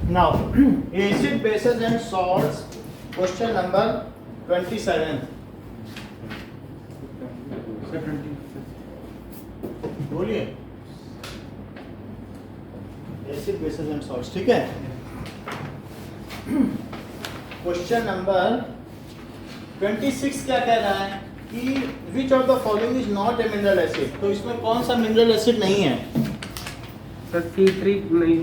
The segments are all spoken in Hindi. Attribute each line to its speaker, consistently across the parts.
Speaker 1: Now, acid, bases and salts. Question number 27. बोलिए. Acid, bases and salts. ठीक है. क्वेश्चन नंबर 26 क्या कह रहा है कि विच of the following is not a mineral acid. तो इसमें कौन सा मिनरल एसिड नहीं है?
Speaker 2: सिट्रिक नहीं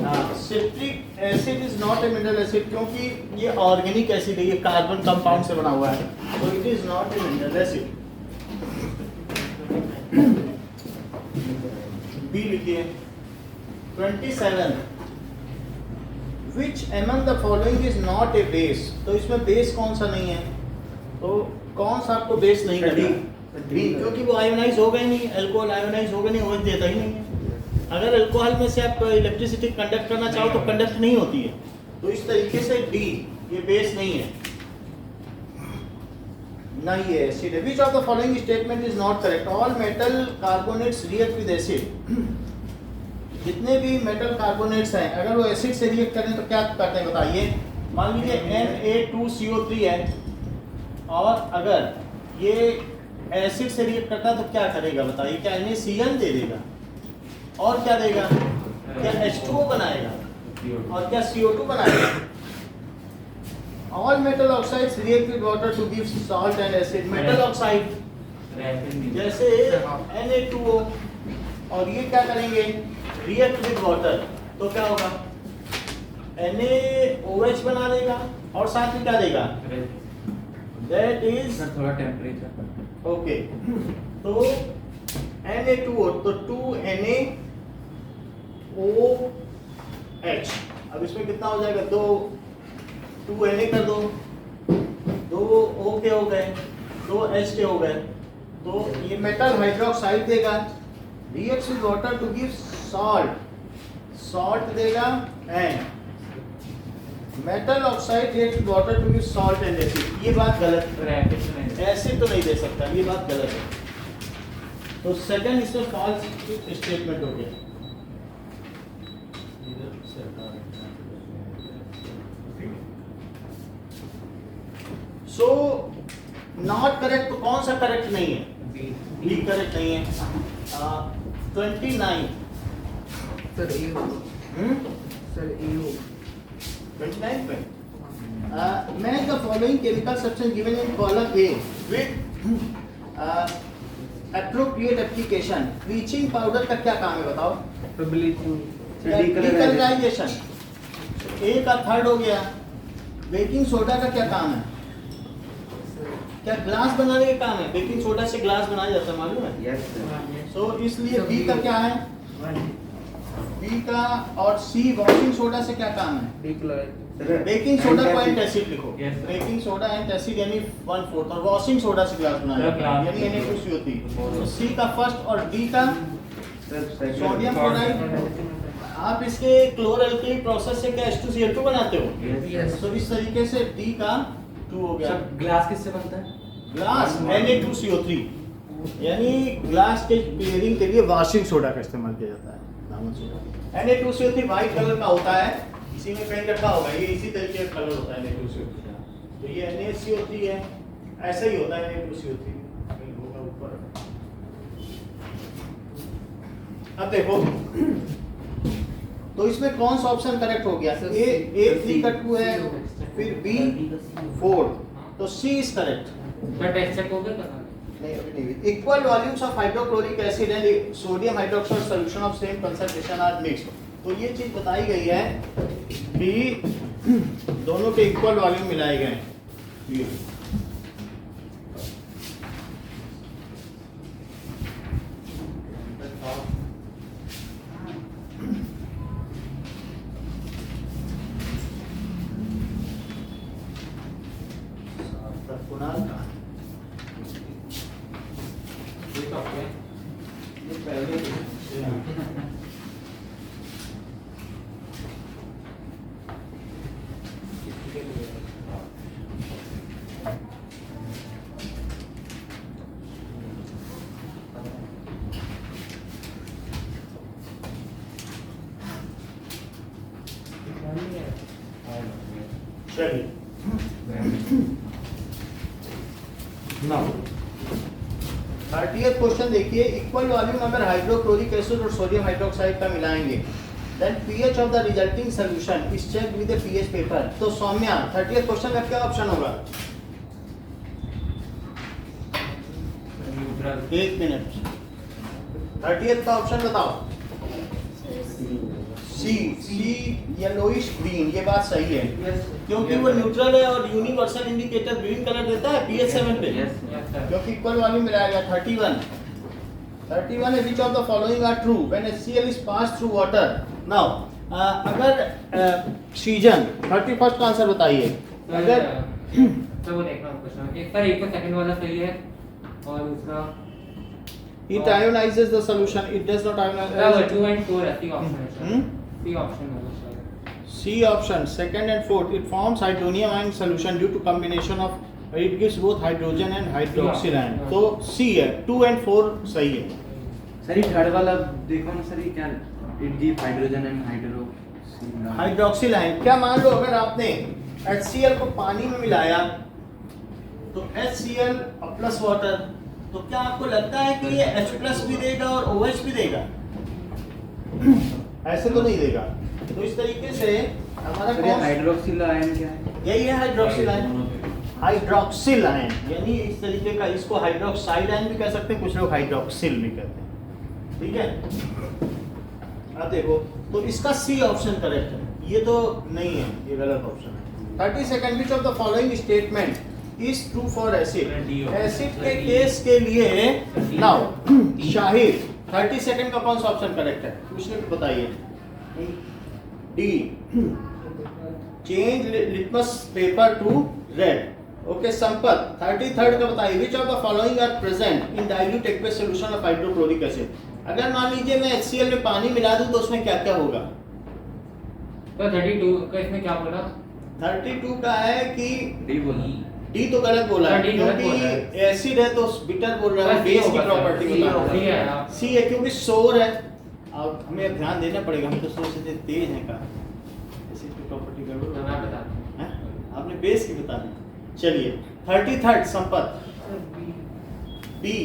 Speaker 2: ना
Speaker 1: citric acid is not a mineral acid क्योंकि ये ऑर्गेनिक एसिड है, ये कार्बन कंपाउंड से बना हुआ है, तो it is not a mineral acid. B लिखिए. 27. Which among the following is not a base. तो इसमें बेस कौन सा नहीं है? तो कौन सा आपको बेस नहीं लगेगा? बी, क्योंकि वो आयोनाइज होगा ही नहीं. अल्कोहल आयोनाइज होगा नहीं, OH देता ही नहीं है. अगर अल्कोहल में से आप इलेक्ट्रिसिटी कंडक्ट करना चाहो तो कंडक्ट नहीं होती है. तो इस तरीके से डी ये बेस नहीं है, नहीं है एसिड है. Which of the following statement is not correct? All metal carbonates react with acid. जितने भी मेटल कार्बोनेट्स हैं अगर वो एसिड से रिएक्ट करें तो क्या करते हैं बताइए. मान लीजिए Na2CO3 है और अगर ये एसिड से रिएक्ट करता है तो क्या करेगा बताइए. क्या NaCl दे देगा और क्या देगा? क्या H2O बनाएगा और क्या CO2 बनाएगा. All metal oxides react with water to give salt and acid. Metal oxide जैसे Na2O और ये क्या करेंगे? रिएक्ट विद वाटर, तो क्या होगा? NaOH बना देगा और साथ में क्या देगा? दैट इज
Speaker 2: थोड़ा टेम्परेचर.
Speaker 1: ओके. तो Na2O तो 2NaOH. अब इसमें कितना हो जाएगा? 2 Na कर दो, 2 O के हो गए, 2 H के हो गए. तो ये मेटल हाइड्रोक्साइड देगा, reacts with water to give salt देगा, and metal oxide reacts with water to give salt and acid. ये बात गलत है. एसिड तो नहीं दे सकता, ये बात गलत है. तो सेकंड इसमें फॉल्स स्टेटमेंट हो गया. So not correct. तो कौन सा करेक्ट नहीं है? बी करेक्ट नहीं है. 29.
Speaker 2: सर ए सर ए
Speaker 1: 29 पे match the following chemical substance given in column A with appropriate application. Bleaching powder का क्या काम है बताओ? डिकलराइजेशन. ए का थर्ड हो गया. बेकिंग सोडा का क्या काम है? क्या ग्लास बनाने का काम है? बेकिंग सोडा से ग्लास बनाया जाता है, मालूम है?
Speaker 2: Yes sir.
Speaker 1: सो इसलिए बी का क्या है? बी का. और सी वॉशिंग सोडा से क्या काम है? बेकिंग सोडा को एंटासिड लिखो. बेकिंग सोडा एंटासिड यानी 1/4 और वॉशिंग सोडा से ग्लास बनाया जाता है यानी Na2CO3. तो सी का फर्स्ट और डी का सोडियम क्लोराइड. आप इसके क्लोरल्किल प्रोसेस से क्या H2Cl2 बनाते हो? तो इस तरीके से डी का 2 हो गया.
Speaker 2: ग्लास किससे बनता है?
Speaker 1: ग्लास Na2CO3 यानी ग्लास के क्लियरिंग के लिए वॉशिंग सोडा का इस्तेमाल किया जाता है. Na2CO3 व्हाइट कलर का होता है, इसी में पेंट रखा होगा. ये इसी तरीके का कलर होता है Na2CO3. तो ये NaCO3 है, ऐसा ही होता है Na2CO3 होगा ऊपर. अब देखो तो इसमें कौन सा ऑप्शन करेक्ट हो गया? ए 3 का 2 है, फिर बी 4, तो C is correct.
Speaker 2: But except हो गया
Speaker 1: नहीं अभी नहीं. Equal volumes of hydrochloric acid and sodium hydroxide solution of same concentration are mixed. तो ये चीज बताई गई है कि दोनों के इक्वल वॉल्यूम मिलाए गए हैं. ये चलिए नाउ 30th क्वेश्चन देखिए, इक्वल वॉल्यूम अगर हाइड्रोक्लोरिक एसिड और सोडियम हाइड्रोक्साइड का मिलाएंगे then pH of the resulting solution is checked with the pH paper. तो सौम्या 30th क्वेश्चन में क्या ऑप्शन होगा? एक मिनट, 30th का ऑप्शन बताओ। सी येलोइश ग्रीन, ये बात सही है क्योंकि वो न्यूट्रल है और यूनिवर्सल इंडिकेटर ग्रीन कलर देता है पीएच 7 पे, क्योंकि इक्वल वॉल्यूम मिलाया गया। 31 है which of the following are true when HCl is pass through water. Now अगर सीजन 31st का आंसर बताइए। अगर
Speaker 2: तो वो देखना क्वेश्चन एक सर, एक तो सेकंड वाला सही है और दूसरा
Speaker 1: it ionizes the solution, it does not ionize।
Speaker 2: 2 and 4 है, सी ऑप्शन है। सी ऑप्शन है sir.
Speaker 1: C option, second and fourth, it forms hydronium ion solution due to combination of, it gives both hydrogen and hydroxyl ion। तो C है, 2 and 4 सही है।
Speaker 3: सर ये थर्ड वाला देखो ना सर, ये क्या it give hydrogen and hydroxyl.
Speaker 1: Hydroxyl ion, क्या मान लो अगर आपने HCl को पानी में मिलाया तो HCl प्लस वाटर, तो क्या आपको लगता है कि ये H प्लस भी देगा और OH भी देगा? ऐसे तो नहीं देगा। तो इस तरीके से हमारा
Speaker 3: सर ये हाइड्रोक्सिल आयन क्या है?
Speaker 1: यही है हाइड्रोक्सिल आयन। हाइड्रोक्सिल आयन यानी इस तरीके का, इसको हाइड्रोक्साइड आयन भी कह सकते हैं, कुछ लोग हाइड्रोक्सिल भी कहते हैं। ठीक है, अब देखो तो इसका सी ऑप्शन करेक्ट है, ये तो नहीं है, ये गलत ऑप्शन है। 32nd which of the following statement is true for acid. Acid के केस के लिए नाउ शाहिद 32nd का कौन सा ऑप्शन करेक्ट है? पूछने पे बताइए। D, change litmus paper to red. Okay Sampat 33rd का बताइए, which of the following are present in dilute aqueous solution of hydrochloric acid. अगर मान लीजिए मैं HCl में पानी मिला दूं तो उसमें क्या क्या होगा?
Speaker 2: तो 32 का इसमें क्या बोला?
Speaker 1: 32 का है कि
Speaker 3: डी बोला।
Speaker 1: डी तो गलत बोला है
Speaker 2: डी गलत बोला
Speaker 1: क्योंकि
Speaker 2: है।
Speaker 1: एसिड है तो बिटर बोल रहा है, बेस की प्रॉपर्टी बता रहा
Speaker 2: सी
Speaker 1: है।
Speaker 2: है।
Speaker 1: सी है क्योंकि शोर है। अब हमें ध्यान देना पड़ेगा, हम तो सोचते थे तेज हैं का, एसिड की प्रॉपर्टी गड़बड़
Speaker 2: तो
Speaker 1: हो
Speaker 2: मैं
Speaker 1: गई।
Speaker 2: बता
Speaker 1: हैं? आपने बेस की बता दी। चलिए 33rd संपत बी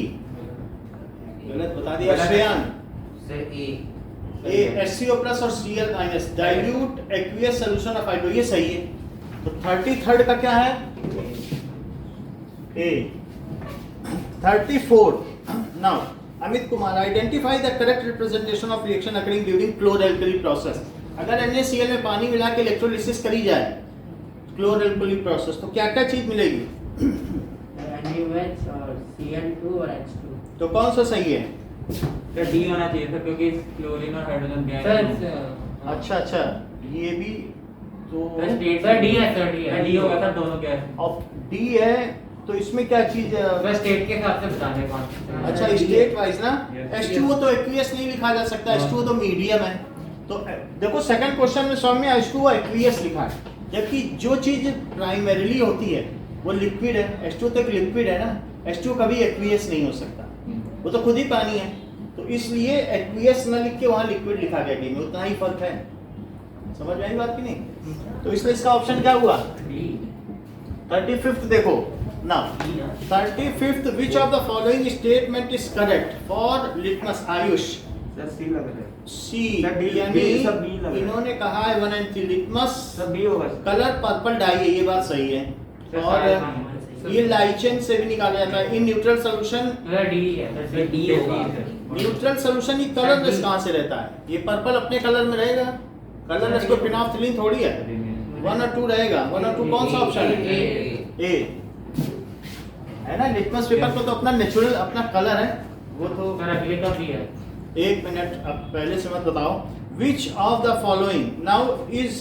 Speaker 1: गलत बता दिया। Shreyan
Speaker 2: sir A
Speaker 1: HCO plus और Cl minus dilute aqueous solution of hydro, ये सही है। तो 33rd का क्या है? A. 34 now Amit Kumar identify the correct representation of reaction occurring during chlor alkali process. अगर NaCl में पानी मिला के इलेक्ट्रोलिसिस करी जाए क्लोर-एल्कली प्रोसेस तो क्या क्या चीज मिलेगी?
Speaker 2: NaOH और Cl2 और H2।
Speaker 1: तो कौन सा सही है?
Speaker 3: सर डी होना चाहिए सर, क्योंकि क्लोरीन और हाइड्रोजन गैस है।
Speaker 1: अच्छा अच्छा, ये भी तो
Speaker 2: सर डी है, सर डी है।
Speaker 3: डी होगा सर, दोनों गैस।
Speaker 1: अब डी है तो इसमें क्या चीज है?
Speaker 2: बस स्टेट के हिसाब से बताने कौन।
Speaker 1: अच्छा स्टेट वाइज ना।
Speaker 3: Yes.
Speaker 1: H2O तो एक्वियस नहीं लिखा जा सकता, H2O तो मीडियम है। तो देखो सेकंड क्वेश्चन में सौम्य H2O एक्वियस लिखा है, जबकि जो चीज प्राइमरीली होती है वो लिक्विड है। H2O तो एक लिक्विड है ना, H2O कभी एक्वियस नहीं हो सकता, वो तो खुद ही पानी है। तो इसलिए एक्वियस न लिख के वहां लिक्विड लिखा गया, डी में उतना ही फर्क है। समझ में आई बात की नहीं? तो इसलिए इसका ऑप्शन क्या हुआ? 35th देखो ना, 35th which of the following statement is correct for litmus? Ayush
Speaker 3: sir C लग रहा है।
Speaker 1: सी,
Speaker 3: सर, B,
Speaker 1: यानी
Speaker 3: B, सब B लग रहा है।
Speaker 1: इन्होंने कहा है 1 and 3 लिटमस
Speaker 3: सर बी होगा सर।
Speaker 1: कलर पर्पल डाई है, ये बात सही है।
Speaker 3: सर,
Speaker 1: और
Speaker 3: सारे काम
Speaker 1: ये लाइचेन से भी निकाला जाता है। In neutral solution,
Speaker 2: sir D है।
Speaker 3: सर डी होगा।
Speaker 1: न्यूट्रल सोल्यूशन ये कलरलेस कहाँ से रहता है? ये पर्पल अपने कलर में रहेगा, कलरलेस को फिनोल्फथलीन थोड़ी है। 1 और 2 रहेगा। 1 और 2 कौन सा ऑप्शन है? ए है ना। लिटमस पेपर को तो अपना नेचुरल अपना कलर है, वो तो।
Speaker 2: सर अगले का भी है।
Speaker 1: एक मिनट, अब पहले से मत बताओ। Which of the following now is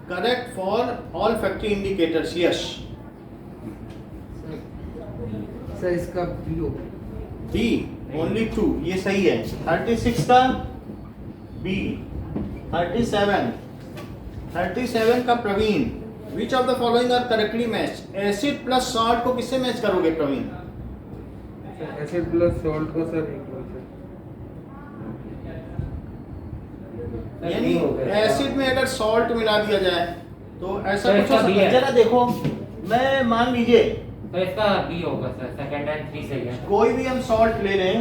Speaker 1: correct for all factory indicators? Yes
Speaker 2: sir इसका बी होगा।
Speaker 1: बी ओनली 2, ये सही है। 36 का बी। 37 का Praveen, which of the following are correctly match? Acid plus salt को किससे मैच करोगे प्रवीण?
Speaker 2: एसिड प्लस सॉल्ट को सर
Speaker 1: यानी एसिड में अगर सॉल्ट मिला दिया जाए तो ऐसा
Speaker 2: सर,
Speaker 1: कुछ हो
Speaker 2: इसका B
Speaker 1: सकता है।
Speaker 2: है।
Speaker 1: जरा देखो, मैं मान लीजिए
Speaker 2: तो इसका बी होगा सर, सेकंड एंड 3 सही है।
Speaker 1: कोई भी हम सॉल्ट ले लें,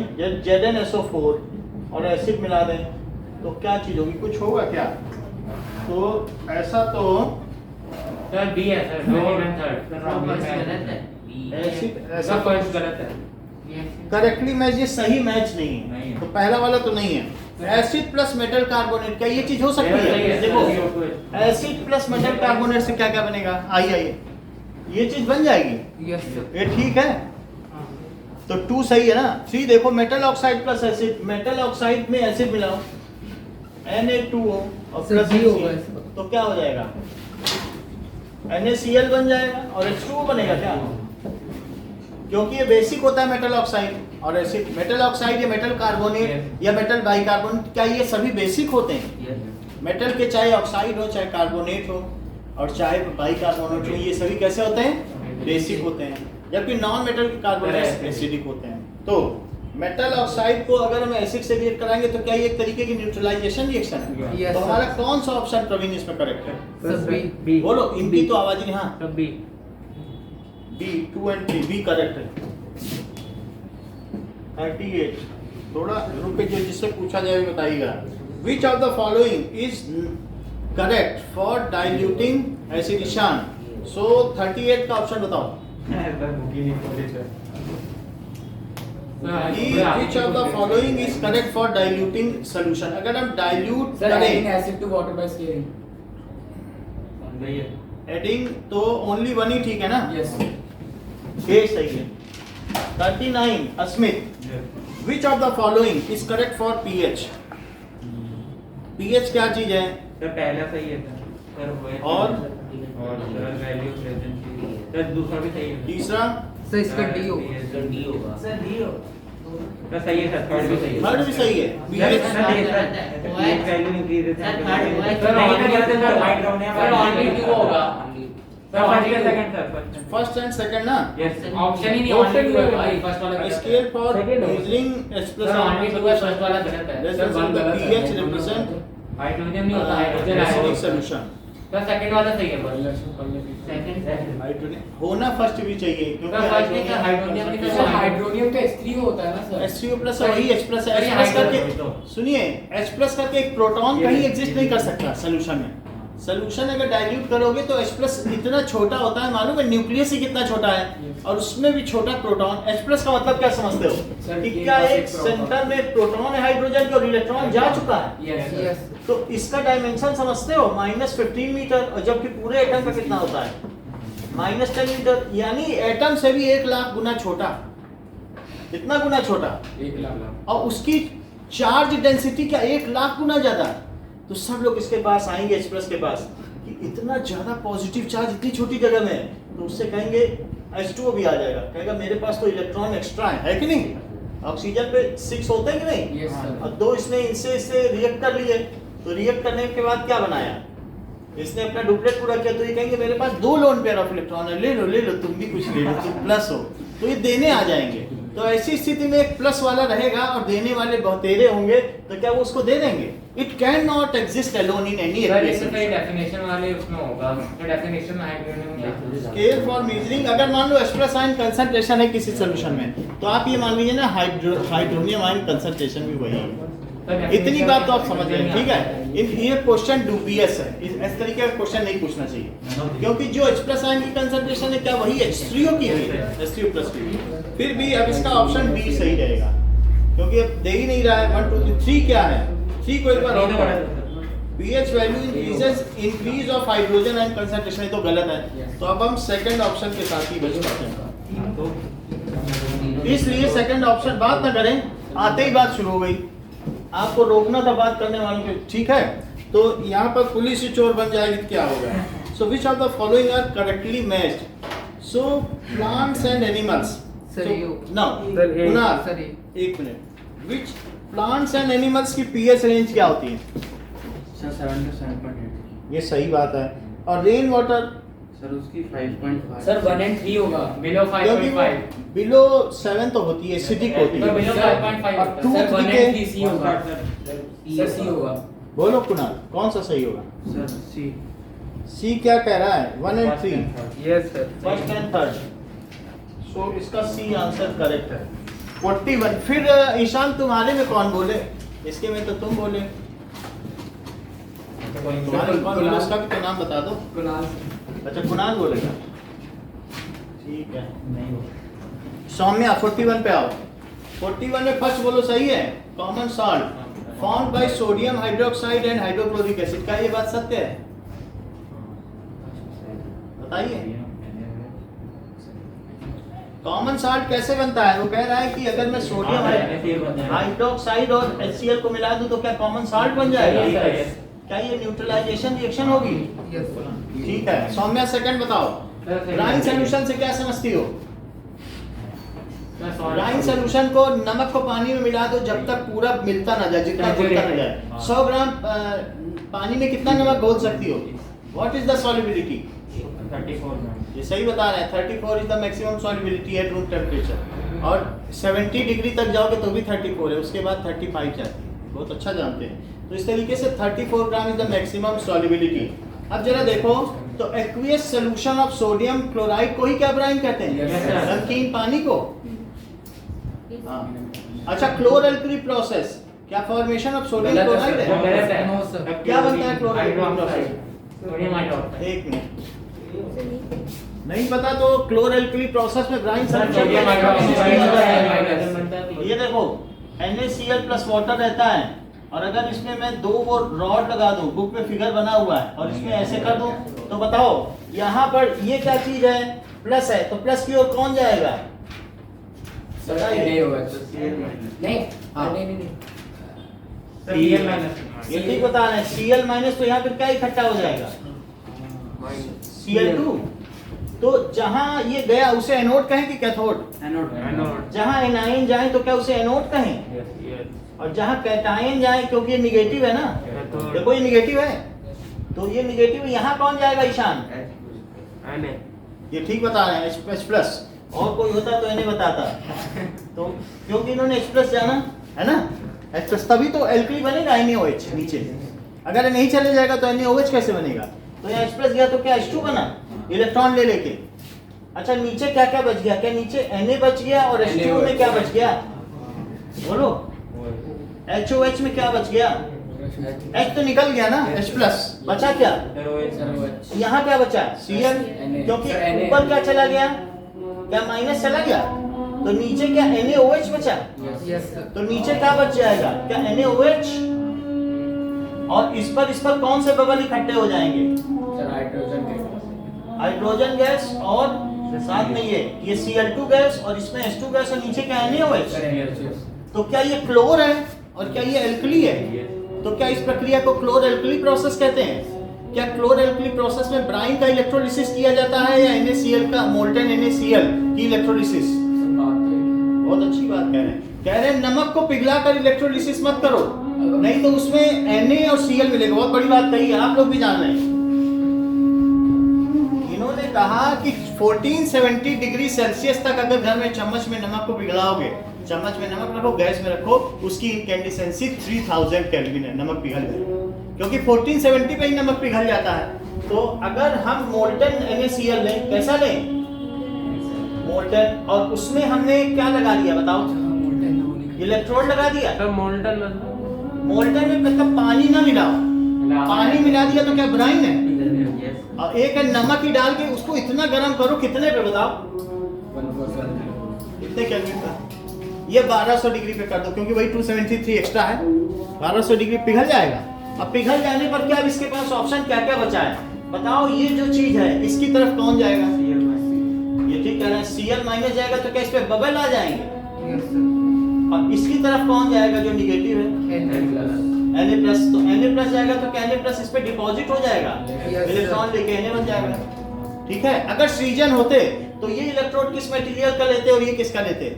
Speaker 1: ZnSO4 और एसिड मिला दें, तो क्या चीज होगी, कुछ होगा क्या? तो ऐसा तो
Speaker 2: सर बी है सर, सेकंड एंड थर्ड।
Speaker 4: गलत है
Speaker 1: एसिड
Speaker 2: सर
Speaker 1: ऐसा
Speaker 2: फर्स्ट गलत है।
Speaker 1: करेक्टली मैच, ये सही मैच नहीं
Speaker 2: नहीं
Speaker 1: है,
Speaker 2: है।
Speaker 1: तो पहला वाला तो नहीं है। एसिड प्लस मेटल कार्बोनेट, क्या ये चीज हो सकती
Speaker 2: सही
Speaker 1: है?
Speaker 2: है,
Speaker 1: देखो,
Speaker 2: sir.
Speaker 1: Acid plus metal carbonate से क्या क्या बनेगा, आइए ये चीज बन जाएगी,
Speaker 4: यस सर
Speaker 1: ये ठीक है। तो 2 सही है ना। 3 देखो, metal oxide plus acid, metal oxide में एसिड मिलाओ, Na2O और
Speaker 4: सर,
Speaker 1: प्लस
Speaker 4: B होगा
Speaker 1: HCl,
Speaker 4: इसका।
Speaker 1: तो क्या हो जाएगा, NaCl बन जाएगा और H2O बनेगा क्या? क्योंकि ये बेसिक होता है मेटल ऑक्साइड और एसिड। मेटल ऑक्साइड या मेटल कार्बोनेट या मेटल बाइकार्बोनेट, क्या ये सभी बेसिक होते हैं? मेटल के चाहे ऑक्साइड हो, चाहे कार्बोनेट हो और चाहे बाइकार्बोनेट हो, ये सभी कैसे होते हैं? बेसिक होते हैं। जबकि नॉन मेटल के कार्बोनेट एसिडिक होते हैं। तो मेटल ऑक्साइड को अगर हम एसिड से रिएक्ट कराएंगे तो क्या ये एक तरीके की न्यूट्रलाइजेशन रिएक्शन है?
Speaker 4: Yes,
Speaker 1: तो
Speaker 4: sir.
Speaker 1: हमारा कौन सा ऑप्शन प्रवीण इसमें करेक्ट है?
Speaker 4: Sir
Speaker 2: B.
Speaker 1: बोलो, इनकी तो आवाज नहीं। हाँ,
Speaker 2: sir B.
Speaker 1: B, 2 and 3 B correct है। 38 थोड़ा रुके, जो जिससे पूछा जाए बताइएगा। Which of the following is correct for diluting एसिडिशन? सो 38 का ऑप्शन बताओ। Which of the following is correct for diluting solution? अगर हम डाइल्यूट
Speaker 4: सर एडिंग
Speaker 1: करें,
Speaker 4: acid to water by scaling
Speaker 1: adding, तो ओनली वन ही ठीक है ना?
Speaker 4: यस
Speaker 1: ये सही है। 39 अस्मित, विच of the following is correct for pH? PH क्या चीज है?
Speaker 2: सर पहला सही है सर वो
Speaker 1: और
Speaker 2: सर वैल्यू प्रेजेंट सर दूसरा भी सही है।
Speaker 1: तीसरा,
Speaker 4: सर इसका डी होगा
Speaker 2: सर डी होगा।
Speaker 4: सर डी
Speaker 2: सर सही है सर, थर्ड भी सही है।
Speaker 1: थर्ड भी सही है। पीएच
Speaker 2: वैल्यू इंक्रीज है
Speaker 4: सर, third हुआ है।
Speaker 2: सर नहीं करते सर हाइट डाउन है।
Speaker 4: सर only two होगा
Speaker 2: सर फर्स्ट या second sir
Speaker 1: first and second ना?
Speaker 2: यस
Speaker 4: ऑप्शन ही नहीं
Speaker 2: Option
Speaker 4: only two है
Speaker 2: नहीं
Speaker 4: भाई
Speaker 2: है।
Speaker 4: फर्स्ट वाला गलत है।
Speaker 1: स्केल फॉर
Speaker 2: Second होगा।
Speaker 1: Measuring express
Speaker 4: sir only two है फर्स्ट वाला गलत है
Speaker 1: Let's assume the pH represent
Speaker 2: hydrogen नहीं होता, hydrogen
Speaker 1: acidic
Speaker 2: iodine.
Speaker 1: solution.
Speaker 2: Sir second वाला सही है बस।
Speaker 4: सेकंड
Speaker 1: हाइड्रोजन होना फर्स्ट भी चाहिए, क्योंकि
Speaker 2: सर फर्स्ट नहीं सर हाइड्रोजन भी
Speaker 4: सर हाइड्रोनियम का H3 होता है ना सर
Speaker 1: HCO प्लस वही H प्लस है।
Speaker 2: सर,
Speaker 1: H
Speaker 2: ये
Speaker 1: प्लस
Speaker 2: हाइड्रोजन
Speaker 1: करके
Speaker 2: तो।
Speaker 1: सुनिए, H प्लस करके एक प्रोटॉन कहीं एग्जिस्ट नहीं कर सकता सोल्यूशन में। सोल्यूशन अगर डाइल्यूट करोगे तो H प्लस इतना छोटा होता है, मालूम है न्यूक्लियस ही कितना छोटा है, और उसमें भी छोटा प्रोटॉन। H प्लस का मतलब क्या समझते हो?
Speaker 4: सर,
Speaker 1: कि
Speaker 4: ये
Speaker 1: क्या
Speaker 4: बस
Speaker 1: एक
Speaker 4: एक प्रोटॉन।
Speaker 1: सेंटर में प्रोटॉन है हाइड्रोजन के और इलेक्ट्रॉन जा चुका है।
Speaker 4: यस यस
Speaker 1: तो इसका डायमेंशन समझते हो? -15 मीटर, और जबकि पूरे एटम का कितना होता है? -10 मीटर, यानी एटम से भी 1 लाख गुना छोटा। कितना गुना छोटा?
Speaker 4: 1 लाख
Speaker 1: और उसकी चार्ज डेंसिटी क्या 1 लाख गुना ज्यादा। तो सब लोग इसके पास आएंगे H प्लस के पास कि इतना ज्यादा पॉजिटिव चार्ज इतनी छोटी जगह में है, तो उससे कहेंगे H2O भी आ जाएगा, कहेगा मेरे पास तो इलेक्ट्रॉन एक्स्ट्रा है कि नहीं? ऑक्सीजन पे 6 होते हैं कि नहीं?
Speaker 4: यस सर
Speaker 1: और 2 इसने इससे रिएक्ट कर लिए, तो रिएक्ट करने के बाद क्या बनाया? इसने अपना डुप्लेट पूरा किया, तो ये कहेंगे मेरे पास 2 लोन पेयर ऑफ इलेक्ट्रॉन है, ले लो तुम भी कुछ ले लो, तुम प्लस हो, तो ये देने आ जाएंगे। तो ऐसी स्थिति में एक प्लस वाला रहेगा और देने वाले बहुतेरे होंगे, तो क्या वो उसको दे देंगे? It can not exist alone in any
Speaker 2: sir इसमें सही डेफिनेशन वाले उसमें होगा, तो डेफिनेशन में हाइड्रोजन
Speaker 1: स्केल फॉर मेजरिंग, अगर मान लो H प्लस आयन कंसंट्रेशन है किसी सॉल्यूशन में, तो आप ये मान लीजिए ना हाइड्रोनियम आयन कंसंट्रेशन भी वही है। इतनी बात तो आप समझ रहे हैं, ठीक है? ये क्वेश्चन डुबियस है, इस तरीके का क्वेश्चन नहीं पूछना चाहिए, क्योंकि जो H प्लस आयन की कंसंट्रेशन है क्या वही H3O की है, H3O प्लस की। फिर भी अब इसका ऑप्शन डी सही रहेगा, क्योंकि अब दे ही नहीं रहा है। 1 2 3 क्या है? 3 को एक बार और पढ़ो। pH value increases increase of hydrogen ion concentration, तो गलत है। तो अब हम सेकंड ऑप्शन के साथ ही बच पाते हैं, इसलिए सेकंड ऑप्शन बात ना करें, आते ही बात शुरू हो गई। आपको रोकना था बात करने वालों को, ठीक है? तो यहाँ पर पुलिस ही चोर बन जाएगी, क्या होगा? So which of the following are correctly matched? So plants and animals.
Speaker 4: Sir ये
Speaker 1: नो कुणाल,
Speaker 4: सर ये
Speaker 1: 1 minute. Which plants and animals की पीएच रेंज क्या होती है?
Speaker 3: सर 7 to 7.8
Speaker 1: ये सही बात है। और रेन वाटर?
Speaker 3: सर उसकी 5.5
Speaker 4: सर 1 and 3 होगा
Speaker 2: बिलो
Speaker 1: क्योंकि
Speaker 2: 5.5
Speaker 1: बिलो 7 तो होती है, एसिडिक होती
Speaker 2: तो
Speaker 1: है।
Speaker 2: बिलो 5.5
Speaker 1: और
Speaker 2: होता है।
Speaker 1: टू
Speaker 4: सर 1
Speaker 1: के
Speaker 4: and 3 C होगा सर C होगा
Speaker 1: बोलो कुणाल, कौन सा सही होगा?
Speaker 3: सर सी
Speaker 1: सी क्या कह रहा है 1 and 3
Speaker 3: yes sir
Speaker 1: first and third, so इसका सी आंसर करेक्ट है 41। फिर ईशान तुम्हारे में कौन बोले? इसके में तो तुम बोले, तुम्हारे में कौन बोले? उसका भी तो नाम बता दो।
Speaker 4: कुणाल
Speaker 1: अच्छा कुणाल बोलेगा, ठीक है।
Speaker 2: नहीं हो
Speaker 1: सौम्या 41 पे आओ। 41 में फर्स्ट बोलो सही है, common salt formed by sodium hydroxide and hydrochloric acid. क्या ये बात सत्य है? बताइए कॉमन सॉल्ट कैसे बनता है? वो कह रहा है कि अगर मैं सोडियम हाइड्रोक्साइड और HCl को मिला दूं तो क्या कॉमन सॉल्ट बन जाएगा? क्या ये न्यूट्रलाइजेशन रिएक्शन होगी? ठीक है। सौम्या सेकंड बताओ, ब्राइन सॉल्यूशन से क्या समझती हो? ब्राइन सॉल्यूशन को नमक को पानी में मिला दो जब तक पूरा मिलता ना जाए, जितना घुलता ना जाए। 100 ग्राम पानी में कितना नमक घोल सकती हो? What is the solubility?
Speaker 2: 34
Speaker 1: ये सही बता रहे हैं, 34 is the maximum solubility at room temperature. और 70 डिग्री तक जाओगे तो भी 34 है, उसके बाद 35 जाती है। बहुत अच्छा जानते हैं। तो इस तरीके से 34 gram is the maximum solubility. अब जरा देखो तो aqueous solution of sodium chloride को ही क्या ब्राइन कहते हैं?
Speaker 2: Yes, sir.
Speaker 1: नमकीन पानी को। हाँ। अच्छा क्लोर एल्कली प्रोसेस, क्या फॉर्मेशन ऑफ सोडियम
Speaker 3: गलत है,
Speaker 1: क्लोराइड
Speaker 3: sir.
Speaker 1: है?
Speaker 2: गलत है।
Speaker 4: No, sir.
Speaker 1: क्या बनता है क्लोराइड
Speaker 2: हाइड्रोक्साइड सोडियम हाइड्रोक्साइड
Speaker 1: एक मिनट, नहीं पता तो क्लोर एल्कली प्रोसेस में ब्राइन
Speaker 2: सोडियम हाइड्रोक्साइड बनता है।
Speaker 1: ये देखो NaCl प्लस वाटर रहता है, और अगर इसमें मैं 2 वो रॉड लगा दूं, बुक में फिगर बना हुआ है, और इसमें ऐसे कर दूं तो बताओ यहाँ पर ये क्या चीज है? प्लस है, तो प्लस की ओर कौन जाएगा? बताइए।
Speaker 4: नहीं होगा नहीं
Speaker 1: हाँ।
Speaker 4: नहीं
Speaker 2: Cl माइनस
Speaker 1: ये ठीक बता रहे हैं, Cl माइनस, तो यहाँ पर क्या इकट्ठा हो जाएगा? Cl2। तो जहां ये गया उसे एनोड कहें कि कैथोड?
Speaker 3: एनोड
Speaker 1: जहां एनाइन जाए तो क्या उसे एनोड कहें? और जहां कैटायन जाए, क्योंकि ये निगेटिव है ना, देखो ये निगेटिव है, तो ये निगेटिव यहाँ कौन जाएगा ईशान? ये ठीक बता रहे हैं, H प्लस। और कोई होता तो इन्हें बताता, तो क्योंकि इन्होंने H प्लस जाना है ना, H प्लस, तभी तो एल्कली बनेगा NaOH नीचे। अगर ये नहीं चले जाएगा तो NaOH कैसे बनेगा? तो यहाँ H प्लस गया तो क्या H2 बना इलेक्ट्रॉन ले लेके। अच्छा नीचे क्या क्या बच गया? क्या नीचे Na बच गया, और H2 में क्या बच गया? बोलो HOH में क्या बच गया? H तो निकल गया ना, H प्लस बचा क्या? यहाँ क्या बचा? Cl, क्योंकि ऊपर क्या चला गया? क्या माइनस चला गया? तो नीचे क्या NaOH बचा? तो नीचे क्या बच जाएगा? क्या NaOH, और इस पर कौन से बबल इकट्ठे हो जाएंगे? हाइड्रोजन गैस, और साथ में ये Cl2 गैस, और इसमें H2 गैस, और नीचे क्या NaOH। तो क्या ये क्लोर है और क्या ये एल्कली है? तो क्या इस प्रक्रिया को क्लोर एल्कली प्रोसेस कहते हैं? क्या क्लोर एल्कली प्रोसेस में ब्राइन का इलेक्ट्रोलिसिस किया जाता है या NaCl का, मोल्टन NaCl की इलेक्ट्रोलिसिस? बहुत अच्छी बात कह रहे हैं। कह रहे हैं नमक को पिघलाकर इलेक्ट्रोलिसिस मत करो, नहीं तो उसमें Na और Cl मिलेगा। बहुत बड़ी बात कही है, आप लोग भी जान रहे हैं। इन्होंने कहा कि 1470 डिग्री सेल्सियस तक अगर घर में चम्मच में नमक को पिघलाओगे, चम्मच में नमक रखो, गैस में रखो, उसकी इनकैंडिसेंसी 3000 केल्विन है, नमक पिघल जाए, क्योंकि 1470 पे ही नमक पिघल जाता है। तो अगर हम मोल्टन NaCl लें, कैसा लें? मोल्टन, और उसमें हमने क्या लगा दिया बताओ? इलेक्ट्रोड लगा दिया।
Speaker 3: तो मोल्टन
Speaker 1: मोल्टन में मतलब पानी ना मिलाओ, पानी मिला दिया तो क्या ब्राइन है? और एक है नमक ही डाल के उसको इतना गर्म करो, कितने पे बताओ? कितने केल्विन का? ये 1200 डिग्री पे कर दो, क्योंकि वही 273 एक्स्ट्रा है, 1200 डिग्री पिघल जाएगा। अब पिघल जाने पर क्या इसके पास ऑप्शन क्या क्या बचा है बताओ? ये जो चीज है इसकी तरफ कौन जाएगा? ये ठीक कह रहे हैं, Cl माइनस जाएगा तो क्या इस पे बबल आ जाएंगे? और इसकी तरफ कौन जाएगा जो निगेटिव है? Na plus. तो Na प्लस जाएगा तो क्या Na प्लस इस पे डिपॉजिट हो जाएगा, इलेक्ट्रॉन लेके Na बन जाएगा। ठीक है। अगर सृजन होते तो ये इलेक्ट्रोड किस मटेरियल का लेते और ये किसका लेते?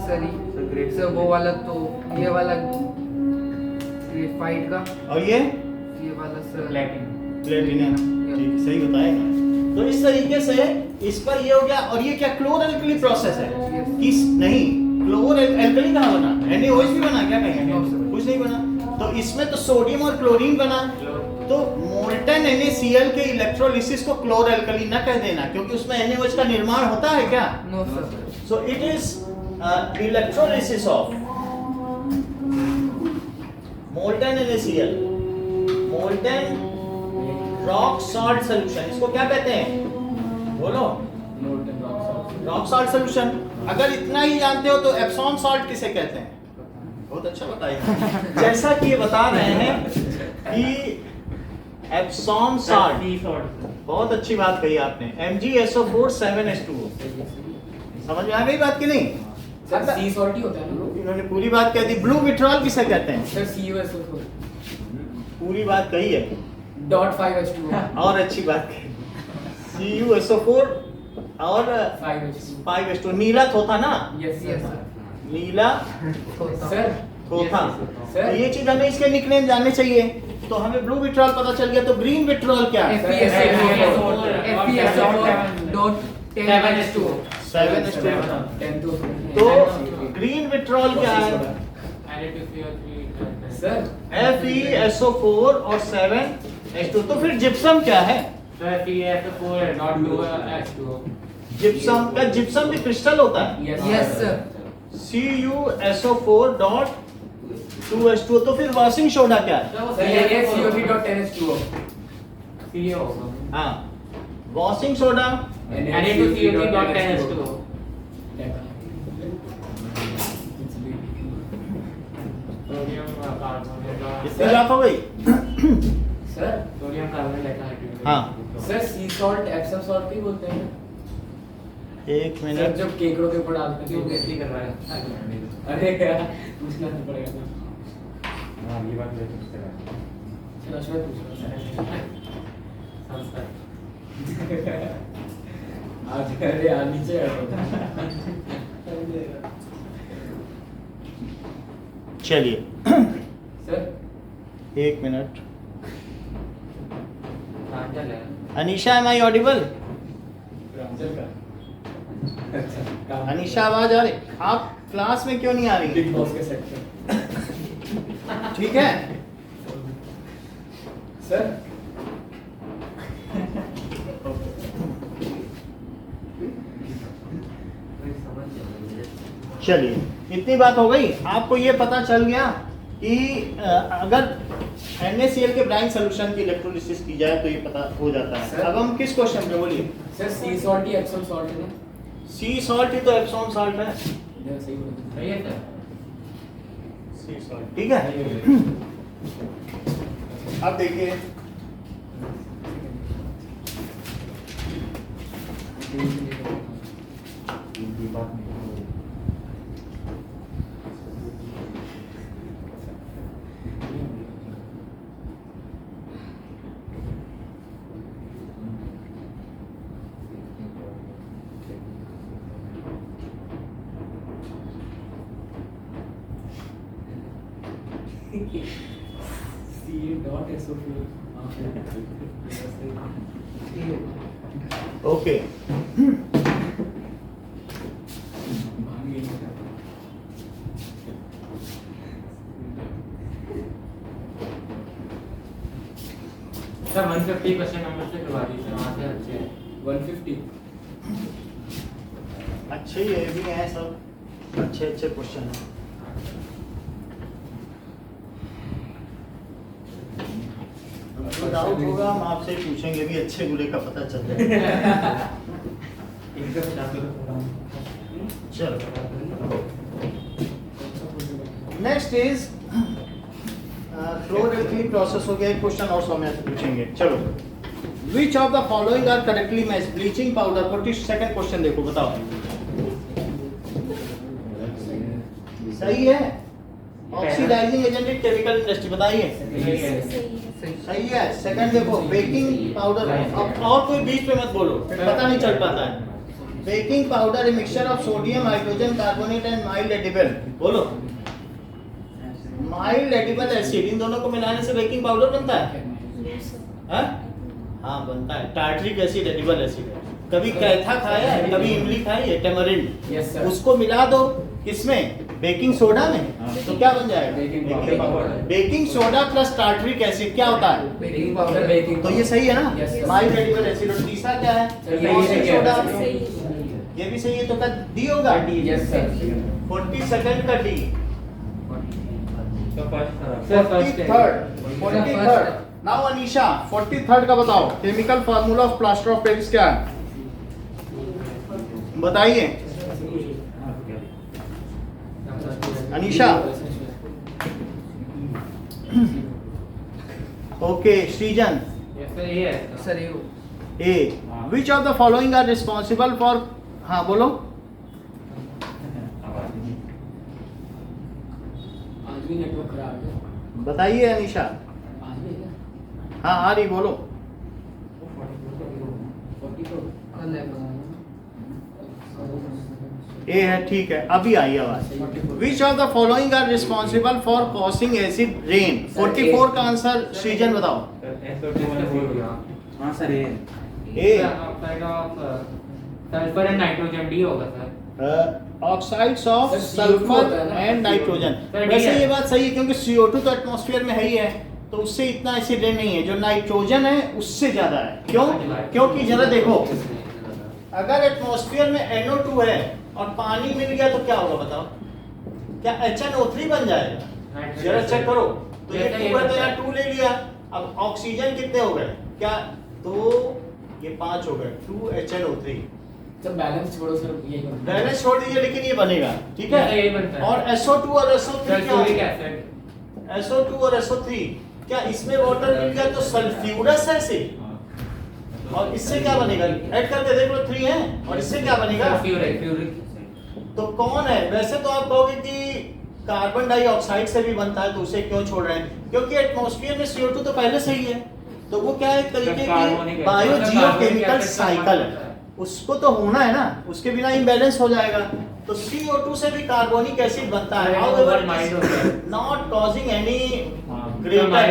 Speaker 5: सर वो वाला, तो ये वाला ग्रेफाइट का,
Speaker 1: और ये
Speaker 5: वाला सर
Speaker 1: प्लेटिनम। ठीक, सही बताएगा। तो इस तरीके से इस पर ये हो गया। और ये क्या क्लोर एल्कली प्रोसेस है? किस नहीं, क्लोर एल्कली कहाँ बना? NaOH भी बना क्या कहीं?
Speaker 5: No, sir.
Speaker 1: कुछ नहीं बना। तो इसमें तो सोडियम और क्लोरीन बना। तो मोल्टन NaCl के इलेक्ट्रोलिसिस को क्लोर एल्कली न कह देना, क्योंकि उसमें NaOH का निर्माण होता है क्या?
Speaker 5: No sir.
Speaker 1: So it is electrolysis of molten NaCl, molten rock salt solution। इसको क्या कहते हैं? बोलो। Rock salt solution. अगर इतना ही जानते हो तो एप्सॉन सॉल्ट किसे कहते हैं? बहुत अच्छा बताइए। जैसा कि ये बता रहे हैं कि एप्सॉन सॉल्ट, बहुत अच्छी बात कही आपने, MgSO4 7H2O। समझ में आ गई बात की नहीं?
Speaker 5: सर सी सॉल्ट ही होता है ना?
Speaker 1: इन्होंने पूरी बात कह दी। ब्लू विट्रॉल किसे कहते हैं?
Speaker 5: सर CuSO4
Speaker 1: पूरी बात कही है
Speaker 5: डॉट 5H2O
Speaker 1: और अच्छी बात कही। CuSO4 और 5H2O। नीला थोथा ना?
Speaker 5: Yes yes sir.
Speaker 1: नीला
Speaker 5: सर
Speaker 1: थोथा।
Speaker 5: सर।
Speaker 1: तो ये चीज हमें इसके निकनेम जानने चाहिए। तो हमें ब्लू विट्रॉल पता चल गया, तो ग्रीन विट्रॉल क्या है?
Speaker 5: FeSO4 dot 10H2O
Speaker 1: 7H2O।
Speaker 5: 10 तो
Speaker 1: तो ग्रीन विट्रॉल क्या है?
Speaker 5: सर
Speaker 1: FeSO4 और 7H2O। तो फिर जिप्सम क्या है? जिप्सम का जिप्सम भी क्रिस्टल होता है।
Speaker 5: Yes sir.
Speaker 1: CuSO4 dot 2H2O। तो फिर वॉशिंग सोडा क्या है?
Speaker 5: सर ये CO3 डॉट 10H2O
Speaker 1: हाँ, वॉशिंग सोडा इससे बात हो गई।
Speaker 5: सर
Speaker 2: सोडियम कार्बोनेट
Speaker 1: हाँ,
Speaker 5: सर सी सॉल्ट एप्सम सॉल्ट भी बोलते हैं
Speaker 1: एक
Speaker 5: सर
Speaker 1: मिनट।
Speaker 5: जब केकड़ों के ऊपर डालते
Speaker 2: क्यों
Speaker 5: हैं
Speaker 2: बेइज्जती कर रहा है?
Speaker 5: अरे यार पूछना तो पड़ेगा ना।
Speaker 2: हाँ, ये बात मैं पूछते रहा।
Speaker 5: चलो मैं पूछ रहा
Speaker 2: संस्कार।
Speaker 5: आज अरे यार नीचे
Speaker 1: चलिए
Speaker 5: सर
Speaker 1: एक मिनट।
Speaker 2: प्रांजल है।
Speaker 1: Anisha, am I audible?
Speaker 5: Pranjal का अच्छा
Speaker 1: अनीशा आवाज आ रही? आप क्लास में क्यों नहीं आ रही?
Speaker 5: बिग बॉस के सेट पे
Speaker 1: ठीक है।
Speaker 5: सर
Speaker 2: कोई समझ नहीं।
Speaker 1: चलिए, इतनी बात हो गई। आपको ये पता चल गया कि अगर NaCl के ब्राइन सॉल्यूशन की इलेक्ट्रोलिसिस की जाए तो ये पता हो जाता है।
Speaker 5: सर?
Speaker 1: अब हम किस क्वेश्चन पे बोलिए?
Speaker 5: सर सी सॉल्ट ही एप्सम सॉल्ट है ना?
Speaker 1: सी सॉल्ट ही तो एप्सॉन सॉल्ट है।
Speaker 5: ये सही बोला
Speaker 2: सही है सर।
Speaker 1: सी सॉल्ट ठीक है। अब देखिए,
Speaker 5: C dot SO4
Speaker 1: okay.
Speaker 2: Sir 150 question number से करवा दीजिए, वहाँ से अच्छे हैं।
Speaker 5: 150
Speaker 1: अच्छे ये भी हैं सब, अच्छे अच्छे क्वेश्चन हैं। हमको डाउट होगा हम आपसे ही पूछेंगे भी, अच्छे बुरे का पता चल जाएगा। चलो, next is floor alkali process हो गया। एक क्वेश्चन और सौ में से पूछेंगे। चलो, which of the following are correctly match? Bleaching powder. 42nd question देखो, बताओ। सही है। Oxidising agent in chemical industry, बताइए। सही है। सेकंड देखो, बेकिंग पाउडर। अब और कोई बीच पे मत बोलो, फिर पता नहीं चल पाता है। Baking powder a mixture of sodium hydrogen carbonate and mild edible. बोलो, माइल्ड एडिबल एसिड, इन दोनों को मिलाने से बेकिंग पाउडर बनता है। हाँ हाँ बनता है। टार्टरिक एसिड एडिबल एसिड है। कभी कैथा खाया है, कभी इमली खाई है, टेमरिंड,
Speaker 5: यस सर।
Speaker 1: उसको मिला दो किसमें? बेकिंग सोडा में। तो क्या बन जाएगा?
Speaker 5: Baking powder.
Speaker 1: Baking soda plus tartaric acid क्या होता है?
Speaker 5: बेकिंग पाउडर, बेकिंग
Speaker 1: तो ये सही है ना?
Speaker 5: Yes, sir.
Speaker 1: Mild edible acid. और तीसरा क्या है?
Speaker 5: सही है,
Speaker 1: caustic
Speaker 5: ये
Speaker 1: सोडा।
Speaker 5: सही
Speaker 1: ये भी सही है, तो क्या डी होगा?
Speaker 5: यस सर
Speaker 1: 40 सेकंड का डी।
Speaker 2: तो first
Speaker 1: sir 43rd। Now Anisha 43rd का बताओ। Chemical formula of plaster of Paris क्या है? बताइए अनीशा। ओके सृजन।
Speaker 2: ये है
Speaker 5: सर ये
Speaker 1: A which of the following are responsible for, हाँ बोलो।
Speaker 5: आज भी नेटवर्क खराब है।
Speaker 1: बताइए अनीशा।
Speaker 5: आज भी क्या
Speaker 1: हाँ आ रही, बोलो।
Speaker 5: 44
Speaker 1: ए है, ठीक है, अभी आई आवाज। Which of the following are responsible for causing acid rain? 44 का आंसर सृजन बताओ।
Speaker 3: हाँ सर ये
Speaker 1: A
Speaker 2: oxide of sulphur and nitrogen D होगा sir.
Speaker 1: Oxides of
Speaker 5: sir, CO2
Speaker 1: sulphur
Speaker 5: होता है ना?
Speaker 1: And nitrogen.
Speaker 2: सर,
Speaker 1: वैसे
Speaker 2: ठीक है।
Speaker 1: ये बात सही है क्योंकि CO2 तो एटमॉस्फेयर में है ही है, तो उससे इतना एसिड रेन नहीं है। जो नाइट्रोजन है उससे ज्यादा है। क्यों? क्योंकि जरा देखो, अगर एटमॉस्फेयर में NO2 है और पानी मिल गया तो क्या होगा बताओ? क्या HNO3 बन जाएगा? जरा चेक करो। तो ये 2 है तो यहाँ 2 ले लिया। अब ऑक्सीजन कितने हो गए? क्या? तो ये 5 हो गए, 2HNO3।
Speaker 5: सर बैलेंस छोड़ो सर यही करो
Speaker 1: बैलेंस छोड़ दीजिए, लेकिन ये बनेगा, ठीक है?
Speaker 2: यही बनता है।
Speaker 1: और SO2 और SO3 क्या
Speaker 2: सल्फ्यूरिक
Speaker 1: होगा?
Speaker 2: एसिड।
Speaker 1: SO2 और SO3 क्या इसमें वाटर मिल गया तो सल्फ्यूरस एसिड। और इससे क्या बनेगा? ऐड करके देख लो, 3 है। और इससे क्या बनेगा?
Speaker 2: सल्फ्यूरिक।
Speaker 1: तो कौन है? वैसे तो आप कहोगे कि कार्बन डाइऑक्साइड से भी बनता है, तो उसे क्यों छोड़ रहे हैं? क्योंकि एटमॉस्फेयर में CO2 तो पहले से ही है, तो वो क्या है? एक तरीके की बायोजियोकेमिकल साइकिल है, उसको तो होना है ना, उसके बिना इम्बैलेंस हो जाएगा। तो CO2 से भी कार्बोनिक एसिड बनता है, however not causing any greater.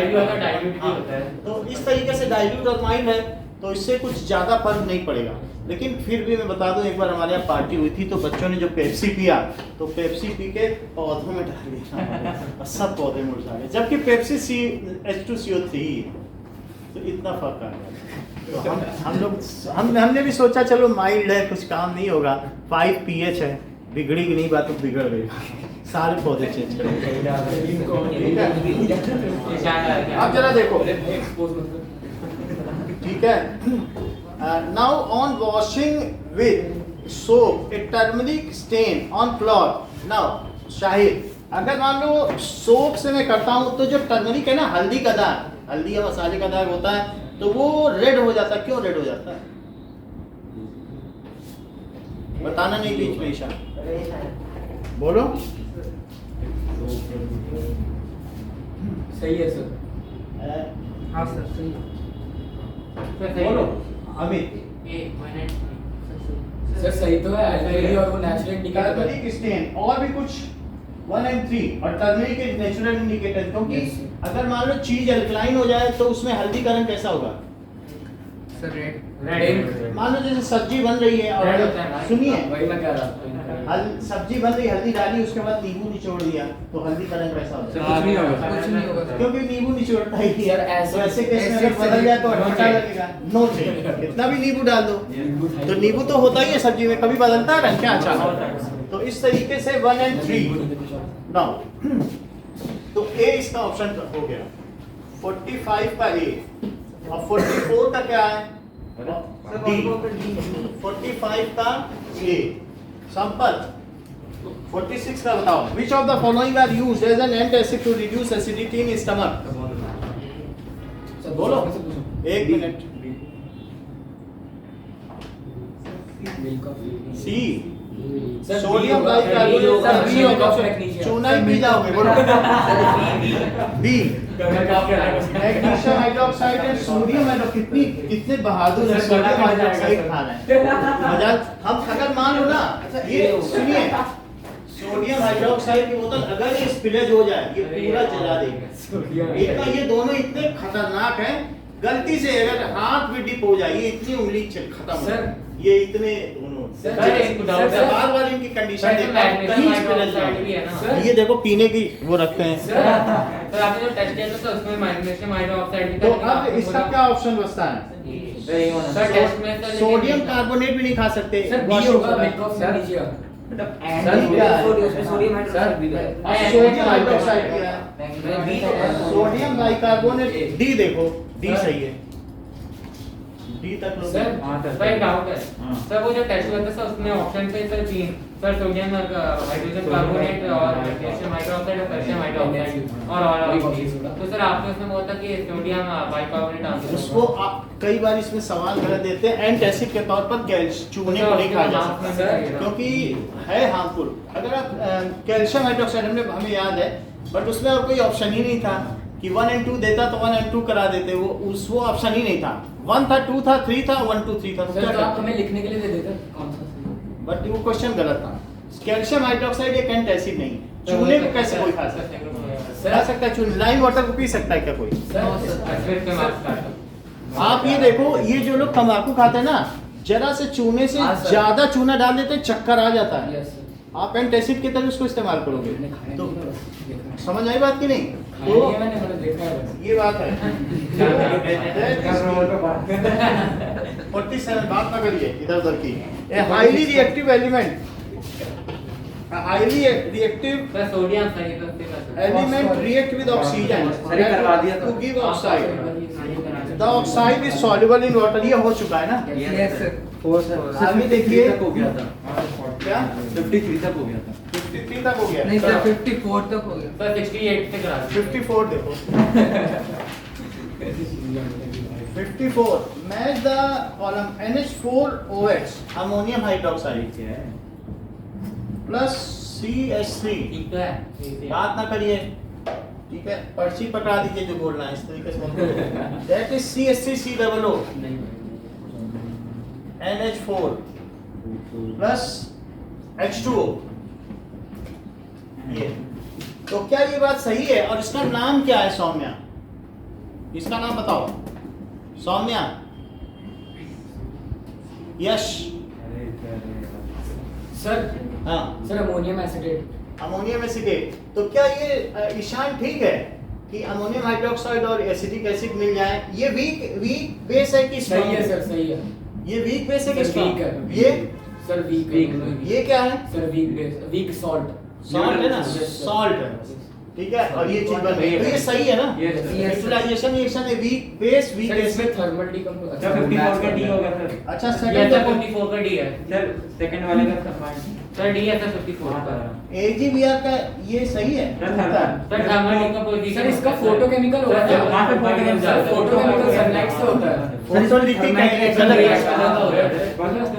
Speaker 1: तो इस तरीके से डाइल्यूट और माइल्ड है, तो इससे कुछ ज्यादा फर्क नहीं पड़ेगा। लेकिन फिर भी मैं बता दूं, एक बार हमारे यहाँ पार्टी हुई थी तो बच्चों ने जो पेप्सी पिया, तो पेप्सी पी के पौधों में डाल दिया और सब पौधे मुरझा गए, जबकि पेप्सी H2CO3 तो इतना फर्क आ गया। तो हम लोग हमने भी सोचा चलो माइल्ड है, कुछ काम नहीं होगा, 5 pH है, बिगड़ी नहीं बात तो बिगड़ गई, सारे पौधे चेंज करेंगे। अब जरा देखो,
Speaker 5: एक्सपोज मतलब
Speaker 1: ठीक है। Now on washing with soap a turmeric stain on cloth. Now Shahid, अगर मान लो सोप से मैं करता हूं तो जो टर्मरिक है ना, हल्दी का दाग, हल्दी या मसाले का दाग होता है, तो वो रेड हो जाता है। क्यों रेड हो जाता है? बताना नहीं बीच में ईशा, बोलो।
Speaker 5: सही है सर
Speaker 3: हाँ सर सही है।
Speaker 1: बोलो अमित।
Speaker 5: सर सही तो है अल्कली और वो नेचुरल इंडिकेटर
Speaker 1: टर्मरिक स्टेन और भी कुछ 1 and 3 और टर्मरिक इज नेचुरल इंडिकेटर, क्योंकि
Speaker 5: Yes.
Speaker 1: अगर मान लो चीज अल्कलाइन हो जाए तो उसमें हल्दी का रंग कैसा होगा?
Speaker 3: सर रेड
Speaker 1: मान लो जैसे सब्जी बन रही है
Speaker 2: Red होता है
Speaker 1: और
Speaker 2: ना?
Speaker 1: सुनिए,
Speaker 5: वही मैं कह रहा था
Speaker 1: सब्जी बन रही, हल्दी डाली, उसके बाद नींबू निचोड़ दिया, तो हल्दी का रंग कैसा होगा?
Speaker 3: कुछ नहीं होगा, कुछ नहीं होगा सर।
Speaker 1: क्योंकि नींबू निचोड़ता ही है।
Speaker 5: Sir, ऐसे-
Speaker 1: तो ऐसे केस में
Speaker 5: ऐसे
Speaker 1: अगर बदल जाए तो
Speaker 2: no
Speaker 1: अच्छा
Speaker 2: change.
Speaker 1: लगेगा। नो चेंज, कितना भी नींबू डाल दो, तो नींबू तो होता ही है सब्जी में, कभी बदलता है रंग क्या? अच्छा, तो इस तरीके से 1 and 3 नाउ। तो ए इसका ऑप्शन हो गया, 45 का ए, और 44 का क्या है? डी। 45 का ए। संपत 46 का बताओ। Which of the following are used as an antacid to reduce acidity in stomach?
Speaker 5: Sir
Speaker 1: बोलो।
Speaker 5: बोलो
Speaker 1: 1 मिनट। सी सोडियम बाइकार्बोनेट, चूना ही पी जाओगे, बोलो। B magnesium hydroxide and sodium hydroxide. कितने बहादुर है, सोडियम हाइड्रोक्साइड खा रहे हैं। मजाक। हम अगर मान लो ना, ये सुनिए, सोडियम हाइड्रोक्साइड की बोतल अगर ये स्पिलेज हो जाए, ये पूरा जला देगा। इतना ये दोनों इतने खतरनाक हैं, गलती से अगर हाथ भी डिप हो जाए, ये इतनी उंगली खत्म हो
Speaker 5: सर,
Speaker 1: जाए। ये इतने दोनों
Speaker 5: सर,
Speaker 2: सर एक
Speaker 5: सर,
Speaker 2: डाउट है
Speaker 1: बार बार इनकी कंडीशन
Speaker 2: सर
Speaker 1: देखता हूं, कहीं
Speaker 2: हाइड्रोजन भी है ना
Speaker 5: सर,
Speaker 1: ये देखो पीने की वो रखते हैं।
Speaker 2: सर आपने जो टेस्ट किया था सर उसमें मैग्नीशियम हाइड्रोक्साइड
Speaker 1: तो अब इसका क्या ऑप्शन बचता है?
Speaker 2: सर टेस्ट में सर
Speaker 1: सोडियम कार्बोनेट भी नहीं खा सकते।
Speaker 5: सर बी होगा मेट्रॉक्स
Speaker 3: सर,
Speaker 5: लीजिएगा।
Speaker 3: सर क्या है?
Speaker 4: उसमें सोडियम हाइड्रोक्साइड
Speaker 1: सोडियम हाइड्रोक्साइड किया है। सोडियम बाइकार्बोनेट डी देखो, डी सही है। डी तक लोग
Speaker 5: सर,
Speaker 2: सर एक डाउट है
Speaker 1: हाँ।
Speaker 2: सर वो जो टेस्ट हुआ था सर उसमें ऑप्शन पे sir 3 sir sodium hydrogen carbonate और मैग्नीशियम हाइड्रोक्साइड और कैल्शियम हाइड्रोक्साइड और तो सर आपने उसमें बोला था कि सोडियम बाइकार्बोनेट आंसर
Speaker 1: उसको आप कई बार इसमें सवाल गलत देते हैं। एंटासिड के तौर पर चूने को नहीं खाया जा सकता
Speaker 2: सर
Speaker 1: क्योंकि है हार्मफुल। अगर आप कैल्शियम हाइड्रोक्साइड हमें याद है, बट उसमें और कोई ऑप्शन ही नहीं था कि 1 और 2 देता तो 1 और 2 करा देते। वो ऑप्शन ही नहीं था। 1 था, 2 था, 3 था, 1 2 3 था। तो
Speaker 5: सर
Speaker 1: क्या
Speaker 5: तो आप
Speaker 1: करते?
Speaker 5: हमें लिखने के लिए दे देते कौन सा सही है?
Speaker 1: बट वो क्वेश्चन गलत था। कैल्शियम हाइड्रोक्साइड एक एंटासिड नहीं है। चूने को कैसे कोई खा सकता है? खा सकता है चूने। लाइम वाटर को पी सकता है क्या कोई?
Speaker 5: सर
Speaker 1: आप ये देखो, ये जो लोग तंबाकू खाते हैं ना, जरा से चूने से
Speaker 5: हाँ, सर।
Speaker 1: ज्यादा चूना डाल देते हैं, चक्कर आ जाता है।
Speaker 5: यस सर,
Speaker 1: आप एंटासिड की तरह उसको इस्तेमाल करोगे
Speaker 5: मैंने खाया
Speaker 1: तो
Speaker 5: नहीं है, बस देखा है।
Speaker 1: समझ आई बात की नहीं?
Speaker 5: खाया
Speaker 1: तो
Speaker 5: नहीं है मैंने देखा है बस।
Speaker 1: ये बात है। 47 बात ना करिए इधर उधर की। Highly reactive element, highly reactive
Speaker 2: sir sodium सही करते
Speaker 1: एलिमेंट रिएक्ट विद ऑक्सीजन
Speaker 3: सही करवा दिया
Speaker 1: टू
Speaker 3: तो।
Speaker 1: Give oxide. The oxide is soluble in water. ये हो चुका है ना?
Speaker 3: Yes sir. 4 सर।
Speaker 1: अभी देखिए।
Speaker 3: तक हो गया था।
Speaker 1: क्या
Speaker 3: 53 तक हो गया था।
Speaker 1: 53 तक हो गया?
Speaker 3: नहीं सर 54 तक हो गया।
Speaker 2: सर 68 से करा
Speaker 1: 54 देखो। 54 match the column NH4OH ammonium hydroxide plus CH3।
Speaker 2: ठीक तो है
Speaker 1: बात ना करिए, ठीक है? पर्ची पकड़ा दीजिए जो बोलना है, इस तरीके से। That is CH3COO NH4 plus H2O। ये तो क्या ये बात सही है? और इसका नाम क्या है? सौम्या। इसका नाम बताओ। सौम्या, यश।
Speaker 5: सर
Speaker 1: हाँ,
Speaker 5: sir ammonium acetate.
Speaker 1: Ammonium acetate. तो क्या ये ईशान ठीक है कि अमोनियम हाइड्रोक्साइड और एसिटिक एसिड मिल जाए? ये वीक बेस है कि
Speaker 5: सही
Speaker 1: strong
Speaker 5: है सर, सही है
Speaker 1: ये वीक बेस है कि
Speaker 5: सर,
Speaker 1: strong?
Speaker 5: weak है।
Speaker 1: ये
Speaker 5: सर वीक
Speaker 1: ये क्या है?
Speaker 5: Sir week salt.
Speaker 1: सॉल्ट है ना?
Speaker 5: Yes, sir.
Speaker 1: सॉल्ट है, ठीक है? और ये चीज बन गई तो ये सही है ना?
Speaker 3: Yes, sir.
Speaker 1: न्यूट्रलाइजेशन रिएक्शन है weak base, weak
Speaker 5: sir
Speaker 1: base.
Speaker 5: इसमें थर्मल डीकंपोजिशन।
Speaker 2: सर 54 का डी होगा सर
Speaker 1: अच्छा
Speaker 2: ये
Speaker 1: सेकंड
Speaker 2: सर 54 का डी है
Speaker 3: सर सेकंड वाले का कंबाइंड।
Speaker 2: सर डी है सर 54 का
Speaker 1: AgBr का ये सही है?
Speaker 3: Sir, thermal.
Speaker 2: Sir thermal decomposition
Speaker 5: sir इसका फोटोकेमिकल होगा
Speaker 2: सर, वहाँ पे
Speaker 5: सर फोटोकेमिकल सनलाइट से होता है।
Speaker 1: फोटोलिटिक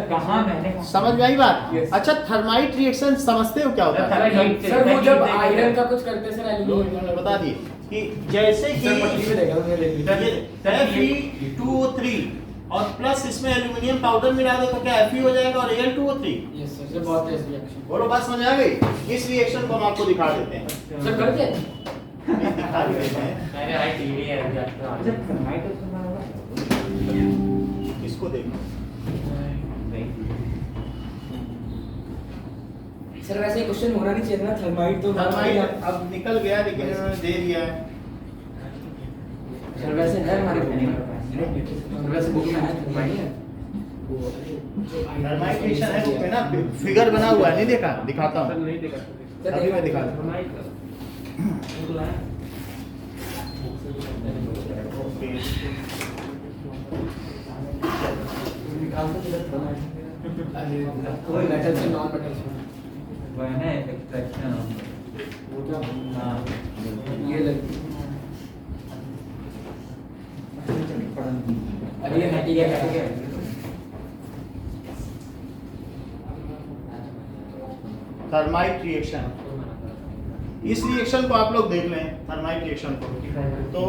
Speaker 2: कहाँ मैंने
Speaker 1: समझ में आई बात?
Speaker 5: Yes.
Speaker 1: अच्छा थर्माइट रिएक्शन समझते हो क्या होता है?
Speaker 5: सर वो जब आयरन का कुछ करते हैं सर एल्यूमिनियम
Speaker 1: बता दिए कि जैसे कि
Speaker 5: सर पट्टी में देखा मैंने
Speaker 1: Fe2O3 और प्लस इसमें एल्यूमिनियम पाउडर मिला दो तो क्या Fe हो जाएगा और Al2O3।
Speaker 5: यस सर, ये बहुत तेज रिएक्शन।
Speaker 1: बोलो बात समझ आ गई? इस रिएक्शन को हम आपको दिखा देते हैं।
Speaker 5: सर कर दे।
Speaker 1: दिखा देते हैं।
Speaker 2: मैंने हाई टीवी है
Speaker 3: अच्छा थर्माइट उसमें होगा।
Speaker 1: इसको देखो।
Speaker 5: सर वैसे ये क्वेश्चन होना नहीं चाहिए ना, थर्माइट तो
Speaker 1: थर्माइट अब निकल गया लेकिन इन्होंने दे दिया है।
Speaker 5: सर वैसे है हमारे सर वैसे बुक में है थर्माइट है
Speaker 1: थर्माइट रिएक्शन है बुक में ना, फिगर बना हुआ है, नहीं देखा? दिखाता हूँ
Speaker 2: नहीं देखा
Speaker 5: सर
Speaker 1: अभी मैं दिखा दूँ।
Speaker 5: कोई मेटल से नॉन मेटल से
Speaker 3: वो है ना एक्सट्रैक्शन।
Speaker 5: वो क्या
Speaker 3: हां
Speaker 5: ये लग अरे ये हटी गया
Speaker 1: थर्माइट रिएक्शन, इस रिएक्शन को आप लोग देख लें, थर्माइट रिएक्शन को। तो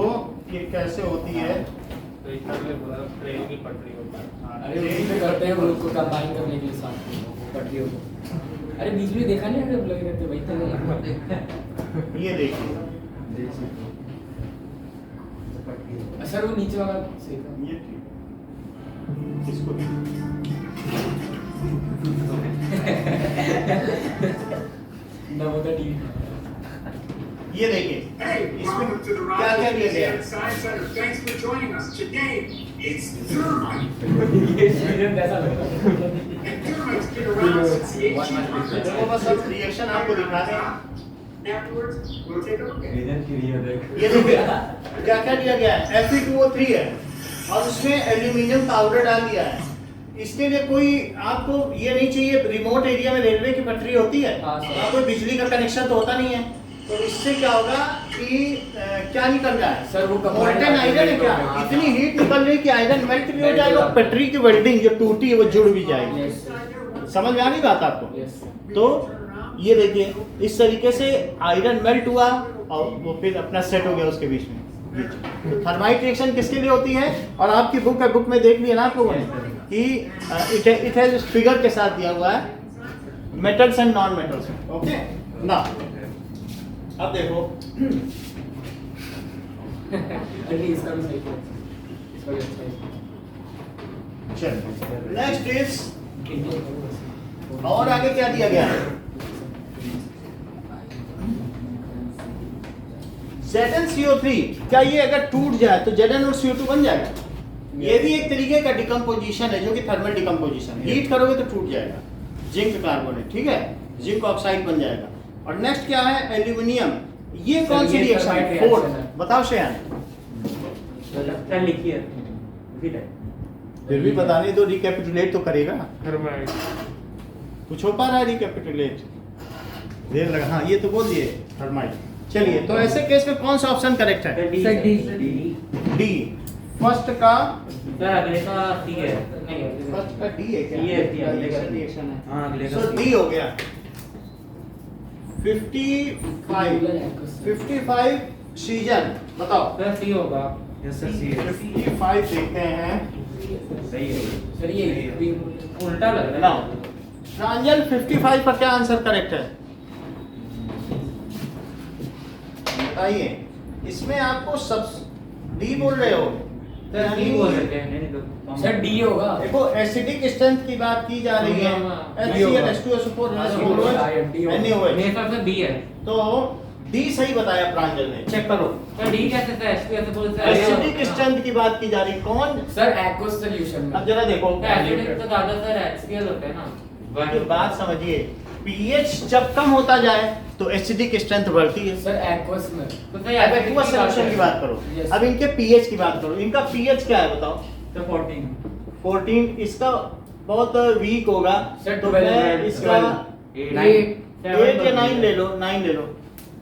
Speaker 1: ये कैसे होती है?
Speaker 2: ट्रेन की पटरी होता है
Speaker 5: अरे उसमें करते हैं वो लोग को कंबाइन करने के लिए साथ पट्टियों को। अरे बीच में देखा नहीं अगर लगे रहते वही तो
Speaker 1: ये देखिए,
Speaker 5: सर वो नीचे वाला सही था।
Speaker 1: ये ठीक। इसको देखिए।
Speaker 5: नवोदय टीवी
Speaker 1: ये देखिए
Speaker 6: Hey,
Speaker 1: इसमें
Speaker 6: welcome to the
Speaker 1: क्या क्या
Speaker 6: Roger
Speaker 1: दिया गया है?
Speaker 6: Science Center. Thanks for joining us. Today, it's termite.
Speaker 5: ये सीजन कैसा लग रहा है?
Speaker 6: And termites get around since the 1800s.
Speaker 1: वो बस अब रिएक्शन आपको दिखा रहे हैं।
Speaker 6: Afterwards, we'll take a look at it.
Speaker 1: ये देखिए क्या क्या दिया गया है, Fe2O3 है और उसमें एल्यूमिनियम पाउडर डाल दिया है। इसके लिए कोई आपको ये नहीं चाहिए, रिमोट एरिया में रेलवे की पटरी होती है,
Speaker 5: हाँ, सर।
Speaker 1: वहाँ कोई बिजली का कनेक्शन तो होता नहीं है, तो इससे क्या होगा कि क्या निकल रहा है
Speaker 5: सर, वो combined
Speaker 1: मोल्टेन आयरन है क्या,
Speaker 5: हाँ,
Speaker 1: इतनी हीट निकल रही है कि आयरन मेल्ट भी हो
Speaker 5: Melt
Speaker 1: जाएगा,
Speaker 5: हो जाता है।
Speaker 1: पटरी की वेल्डिंग जो टूटी है वो जुड़ भी जाएगी।
Speaker 5: यस
Speaker 1: समझ में आ रही बात आपको?
Speaker 5: यस
Speaker 1: तो ये देखिए इस तरीके से आयरन मेल्ट हुआ और वो फिर अपना सेट हो गया उसके बीच में। तो थर्माइट रिएक्शन किसके लिए होती है, और आपकी बुक है, बुक में देख लिया ना आप लोगों ने कि इट हैज फिगर के साथ दिया हुआ है metals and non metals. Okay ना, अब देखो
Speaker 5: चलिए इसका भी सही है, इसका भी अच्छा है।
Speaker 1: चलिए नेक्स्ट इज,
Speaker 5: इंडियन
Speaker 1: और आगे क्या दिया गया है, ZnCO3, क्या ये अगर टूट जाए तो Zn और CO2 बन जाएगा? ये भी एक तरीके का डिकम्पोजिशन है जो कि थर्मल डिकम्पोजिशन है, हीट करोगे तो टूट जाएगा, जिंक कार्बोनेट, ठीक है, जिंक ऑक्साइड बन जाएगा। और नेक्स्ट क्या है, एल्यूमिनियम, ये
Speaker 5: सर,
Speaker 1: कौन सी
Speaker 5: ये
Speaker 1: रिएक्शन
Speaker 5: thermite
Speaker 1: है,
Speaker 5: reaction
Speaker 1: फोर्थ,
Speaker 5: है।
Speaker 1: बताओ शेयन।
Speaker 2: चल लिखिए
Speaker 1: फिर भी बताने दो, रिकैपिटुलेट तो करेगा,
Speaker 2: थर्माइट
Speaker 1: कुछ हो पा रहा है रिकैपिटुलेट, देर लगा, हाँ ये तो बोल दिए थर्माइट। चलिए तो ऐसे केस में कौन सा ऑप्शन करेक्ट है? डी, फर्स्ट का,
Speaker 2: सर अगले का सी है, नहीं
Speaker 1: फर्स्ट का डी है क्या?
Speaker 2: डी है, डी है, अगले का डी।
Speaker 1: रिएक्शन है।
Speaker 3: हाँ, अगले का
Speaker 1: सो
Speaker 3: सी।
Speaker 1: डी हो गया 55 सीजन, बताओ
Speaker 2: सर सी होगा।
Speaker 3: यस सर, सी है।
Speaker 1: 55 देखते हैं
Speaker 3: सही है।
Speaker 5: सर ये
Speaker 2: उल्टा लग रहा
Speaker 1: नाउ
Speaker 2: है।
Speaker 1: प्रांजल 55 पर क्या आंसर करेक्ट है बताइए, इसमें आपको सब डी बोल रहे हो,
Speaker 2: सर सी बोल रहे थे।
Speaker 5: सर डी होगा।
Speaker 1: देखो एसिडिक स्ट्रेंथ की बात की जा रही है, HCl H2SO4 NaOH,
Speaker 2: मेरे पास बी है।
Speaker 1: तो डी सही बताया प्रांजल ने, चेक करो।
Speaker 2: सर डी कैसे था, H2SO4 से
Speaker 1: एसिडिक स्ट्रेंथ की बात की जा रही, कौन?
Speaker 5: सर एक्वस सॉल्यूशन
Speaker 1: अब जरा देखो
Speaker 2: एसिडिक तो ज्यादा सर HCl होते हैं ना।
Speaker 1: ये बात समझिए, पीएच जब कम होता जाए तो एसिडिक स्ट्रेंथ बढ़ती है।
Speaker 5: सर एक्वस में
Speaker 2: तो सर
Speaker 1: अब एक्वस सॉल्यूशन की बात करो,
Speaker 5: Yes.
Speaker 1: अब इनके पीएच की बात करो, इनका पीएच क्या है बताओ?
Speaker 2: तो 14
Speaker 1: 14, इसका बहुत वीक होगा,
Speaker 5: Sir,
Speaker 1: तो
Speaker 5: 12,
Speaker 1: मैं इसका
Speaker 2: 8
Speaker 1: 8 या 9 ले लो, 9 ले लो,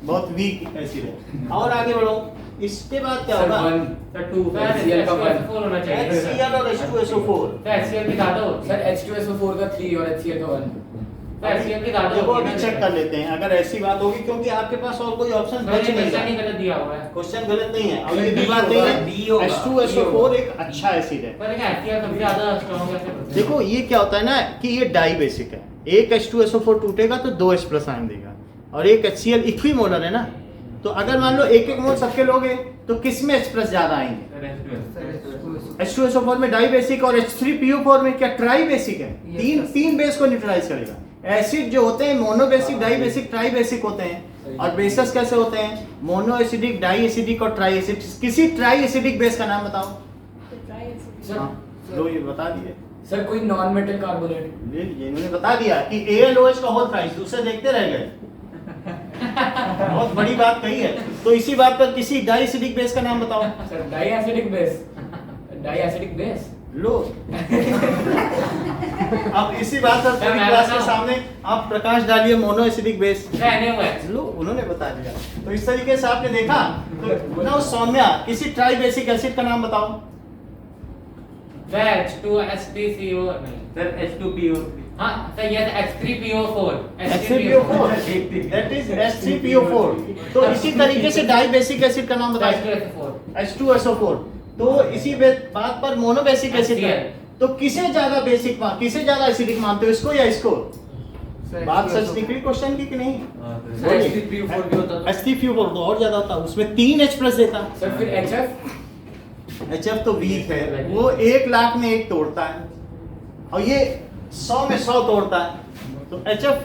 Speaker 1: बहुत वीक एसिड है। और आगे बढ़ो, इसके बाद क्या
Speaker 5: सर
Speaker 1: होगा?
Speaker 5: 1
Speaker 2: सर 2 सर
Speaker 5: HCl का
Speaker 2: H2SO4 होना चाहिए।
Speaker 1: HCl और H2SO4,
Speaker 2: तो HCl की ज्यादा होती है।
Speaker 5: सर H2SO4 का 3 और HCl का 1।
Speaker 2: तो HCl की ज्यादा
Speaker 1: देखो
Speaker 2: होती है
Speaker 1: अभी
Speaker 2: ना।
Speaker 1: चेक कर लेते हैं अगर ऐसी बात होगी, क्योंकि आपके पास और कोई ऑप्शन बच
Speaker 2: मैंने
Speaker 1: नहीं
Speaker 2: क्वेश्चन ही
Speaker 1: रहा।
Speaker 2: गलत दिया हुआ है।
Speaker 1: क्वेश्चन गलत नहीं है, और
Speaker 5: सर,
Speaker 1: ये भी
Speaker 5: D
Speaker 1: बात नहीं
Speaker 5: होगा,
Speaker 1: है,
Speaker 5: D होगा,
Speaker 1: H2SO4 एक अच्छा एसिड है।
Speaker 2: पर क्या HCl सबसे ज्यादा स्ट्रांग है।
Speaker 1: देखो ये क्या होता है ना कि ये डाई बेसिक है, एक H2SO4 टूटेगा तो 2 H प्लस आयन देगा, और एक HCl इक्विमोलर है ना, तो अगर मान लो एक मोल सबके लोगे तो किस में H प्लस ज्यादा आएंगे? H2SO4 में डाई बेसिक, और H3PO4 में क्या ट्राई बेसिक है, तीन बेस को न्यूट्रलाइज करेगा। एसिड जो होते हैं mono basic, di basic, tri basic होते हैं, और बेसेस कैसे होते हैं? मोनो एसिडिक, डाई एसिडिक और ट्राई एसिडिक। किसी ट्राई एसिडिक बेस का नाम बताओ।
Speaker 5: सर
Speaker 1: लो ये बता दिए,
Speaker 5: सर कोई नॉन मेटल कार्बोनेट।
Speaker 1: ले लीजिए, इन्होंने बता दिया कि AlOH का होल प्राइस, दूसरे देखते रह गए। बहुत बड़ी बात कही है, तो इसी बात पर किसी डाई एसिडिक बेस का नाम बताओ।
Speaker 5: Sir diacidic base. Diacidic base.
Speaker 1: लो अब इसी बात पर पूरी क्लास के सामने आप प्रकाश डालिए मोनो एसिडिक बेस। लो उन्होंने बता दिया, तो इस तरीके से आपने देखा। तो ना सौम्या, किसी ट्राई बेसिक एसिड का नाम बताओ।
Speaker 2: H2STCO नहीं सर H2PO। हाँ सर ये H3PO4
Speaker 1: H3PO4, that is H3PO4। तो इसी तरीके से डाई बेसिक एसिड का नाम बताइए। H2SO4। तो इसी बात पर मोनो बेसिक एसिड है, तो किसे ज्यादा बेसिक किसे ज्यादा एसिडिक मानते हो, इसको या इसको? बात सच निकली क्वेश्चन की कि नहीं?
Speaker 5: सर H3PO4 भी होता था।
Speaker 1: H3PO4 तो और ज्यादा होता, उसमें 3 H प्लस देता।
Speaker 5: सर फिर HF।
Speaker 1: HF तो वीक है, वो 1 लाख में एक तोड़ता है, और ये 100 में 100 तोड़ता है, तो HF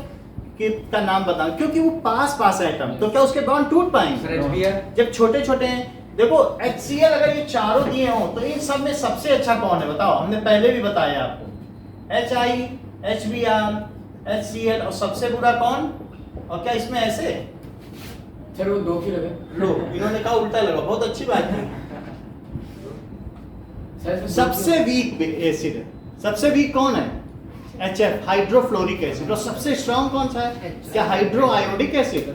Speaker 1: का नाम बताओ, क्योंकि वो पास है एटम, तो क्या उसके बॉन्ड टूट पाएंगे? जब छोटे छोटे हैं, देखो HCl अगर ये चारों दिए हों तो इन सब में सबसे अच्छा कौन है बताओ? हमने पहले भी बताया आपको, HI, HBr, HCl, और सबसे बुरा कौन? और क्या इसमें ऐसे?
Speaker 5: सर वो 2 की लगे।
Speaker 1: लो, इन्होंने कहा उल्टा लगा, बहुत अच्छी बात है।
Speaker 5: सर
Speaker 1: सबसे वीक एसिड है, सबसे वीक कौन है? HF, hydrofluoric acid. और सबसे स्ट्रॉन्ग कौन सा है? क्या हाइड्रो आयोडिक एसिड?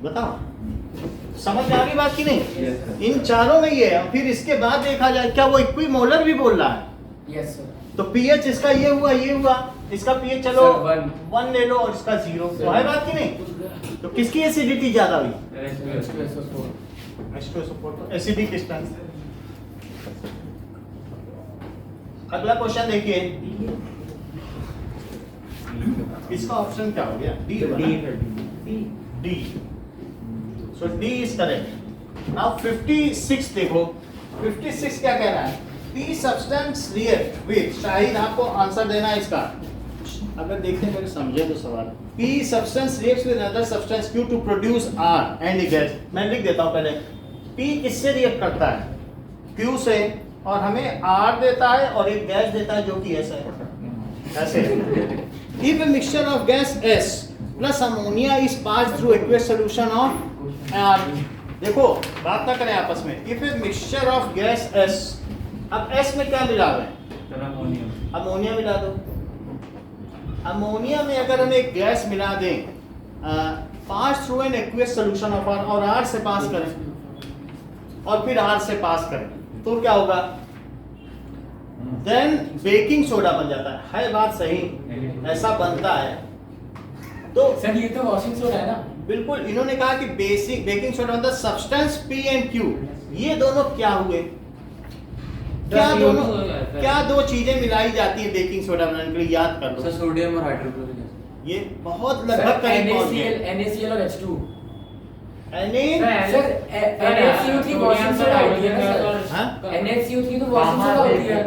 Speaker 1: बताओ, समझ में आ गई बात की नहीं? इन चारों में ये है। फिर इसके बाद देखा जाए क्या वो इक्विमोलर भी बोल रहा है?
Speaker 5: Yes sir.
Speaker 1: तो पीएच इसका ये हुआ, इसका पीएच चलो
Speaker 5: सर,
Speaker 1: 1 ले लो और इसका 0, तो है बात की नहीं? तो किसकी एसिडिटी ज्यादा हुई? H2SO4, acidic strength. अगला क्वेश्चन देखिए, इसका ऑप्शन क्या हो गया? D. So D is correct. Now 56 देखो, 56 क्या कह रहा है? P substance react with, Shahid आपको आंसर देना है इसका, अगर देखते हैं मेरे समझे तो सवाल। P substance reacts with another substance Q to produce R and a gas। मैं लिख देता हूँ पहले, P किससे रिएक्ट करता है? Q से, और हमें R देता है और एक गैस देता है जो कि ऐसा है, ऐसे। If a mixture of gas S plus ammonia is passed through aqueous solution of R, देखो बात ना करें आपस में। If a mixture of gas S, अब S में क्या मिला है? अमोनिया मिला दो। अमोनिया में अगर हम एक गैस मिला दें, pass through an aqueous solution of R, और R से पास करें और फिर R से पास करें, तो क्या होगा? देन बेकिंग सोडा बन जाता है बात सही? ऐसा बनता है। तो
Speaker 5: सर ये तो वॉशिंग सोडा है ना?
Speaker 1: बिल्कुल, इन्होंने कहा कि बेसिक बेकिंग सोडा बनता है सब्सटेंस P एंड Q। ये दोनों क्या हुए? क्या दो चीजें मिलाई जाती है बेकिंग सोडा बनाने के लिए? याद कर लो।
Speaker 3: सोडियम और हाइड्रोक्लोरिक एसिड।
Speaker 1: ये बहुत लगभग करीब पहुंच गए।
Speaker 5: NaCl और H2।
Speaker 2: Sir,
Speaker 5: NaCO3 washing soda होती है ना सर?
Speaker 1: हाँ?
Speaker 5: NaCO3 तो वॉशिंग सोडा होती है।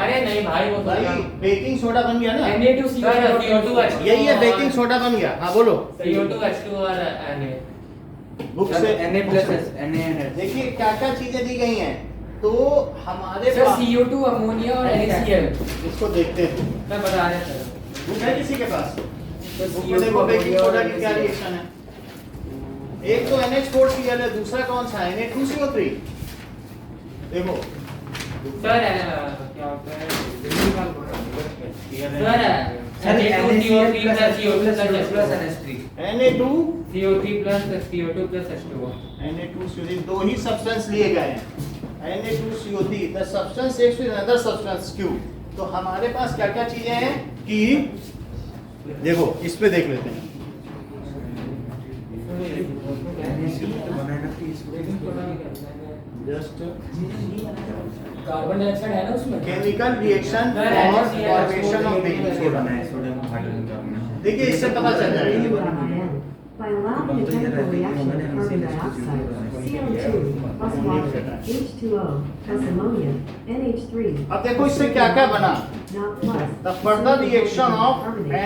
Speaker 2: अरे नहीं भाई, वो
Speaker 1: भाई बेकिंग सोडा बन गया ना?
Speaker 5: Na2CO2
Speaker 1: यही है, बेकिंग सोडा बन गया। हाँ बोलो।
Speaker 2: CO2 H2 और Na।
Speaker 1: बुक से
Speaker 3: Na+,
Speaker 1: देखिए क्या क्या चीजें दी गई हैं। तो हमारे
Speaker 5: सर
Speaker 1: पास
Speaker 5: CO2 अमोनिया और NaCl।
Speaker 1: इसको देखते हैं,
Speaker 2: सर बता रहे सर।
Speaker 1: बुक है किसी के पास?
Speaker 5: सर
Speaker 1: बुक में देखो बेकिंग सोडा की क्या रिएक्शन है। एक तो NH4Cl है, दूसरा कौन सा है? Na2CO3। देखो
Speaker 2: सर क्या होता है? Sir
Speaker 3: NaCl
Speaker 2: Na2CO3 plus CO2 plus
Speaker 3: NH3।
Speaker 1: Na2
Speaker 2: CO3 plus CO2 plus H2O।
Speaker 1: Na2CO3 दो ही सब्सटेंस लिए गए हैं। Na2CO3, the substance reacts with another substance Q। तो हमारे पास क्या क्या चीजें हैं कि देखो इस पे देख लेते हैं। जस्ट
Speaker 5: कार्बन डाइऑक्साइड है ना उसमें?
Speaker 1: केमिकल रिएक्शन और फॉर्मेशन ऑफ बेकिंग सोडा। देखिए इससे पता चल जाएगा।
Speaker 7: By allowing the chemical reaction of carbon dioxide, CO2 plus water, H2O plus ammonia, NH3.
Speaker 1: अब देखो इससे क्या क्या बना?
Speaker 7: Now plus
Speaker 1: The further reaction of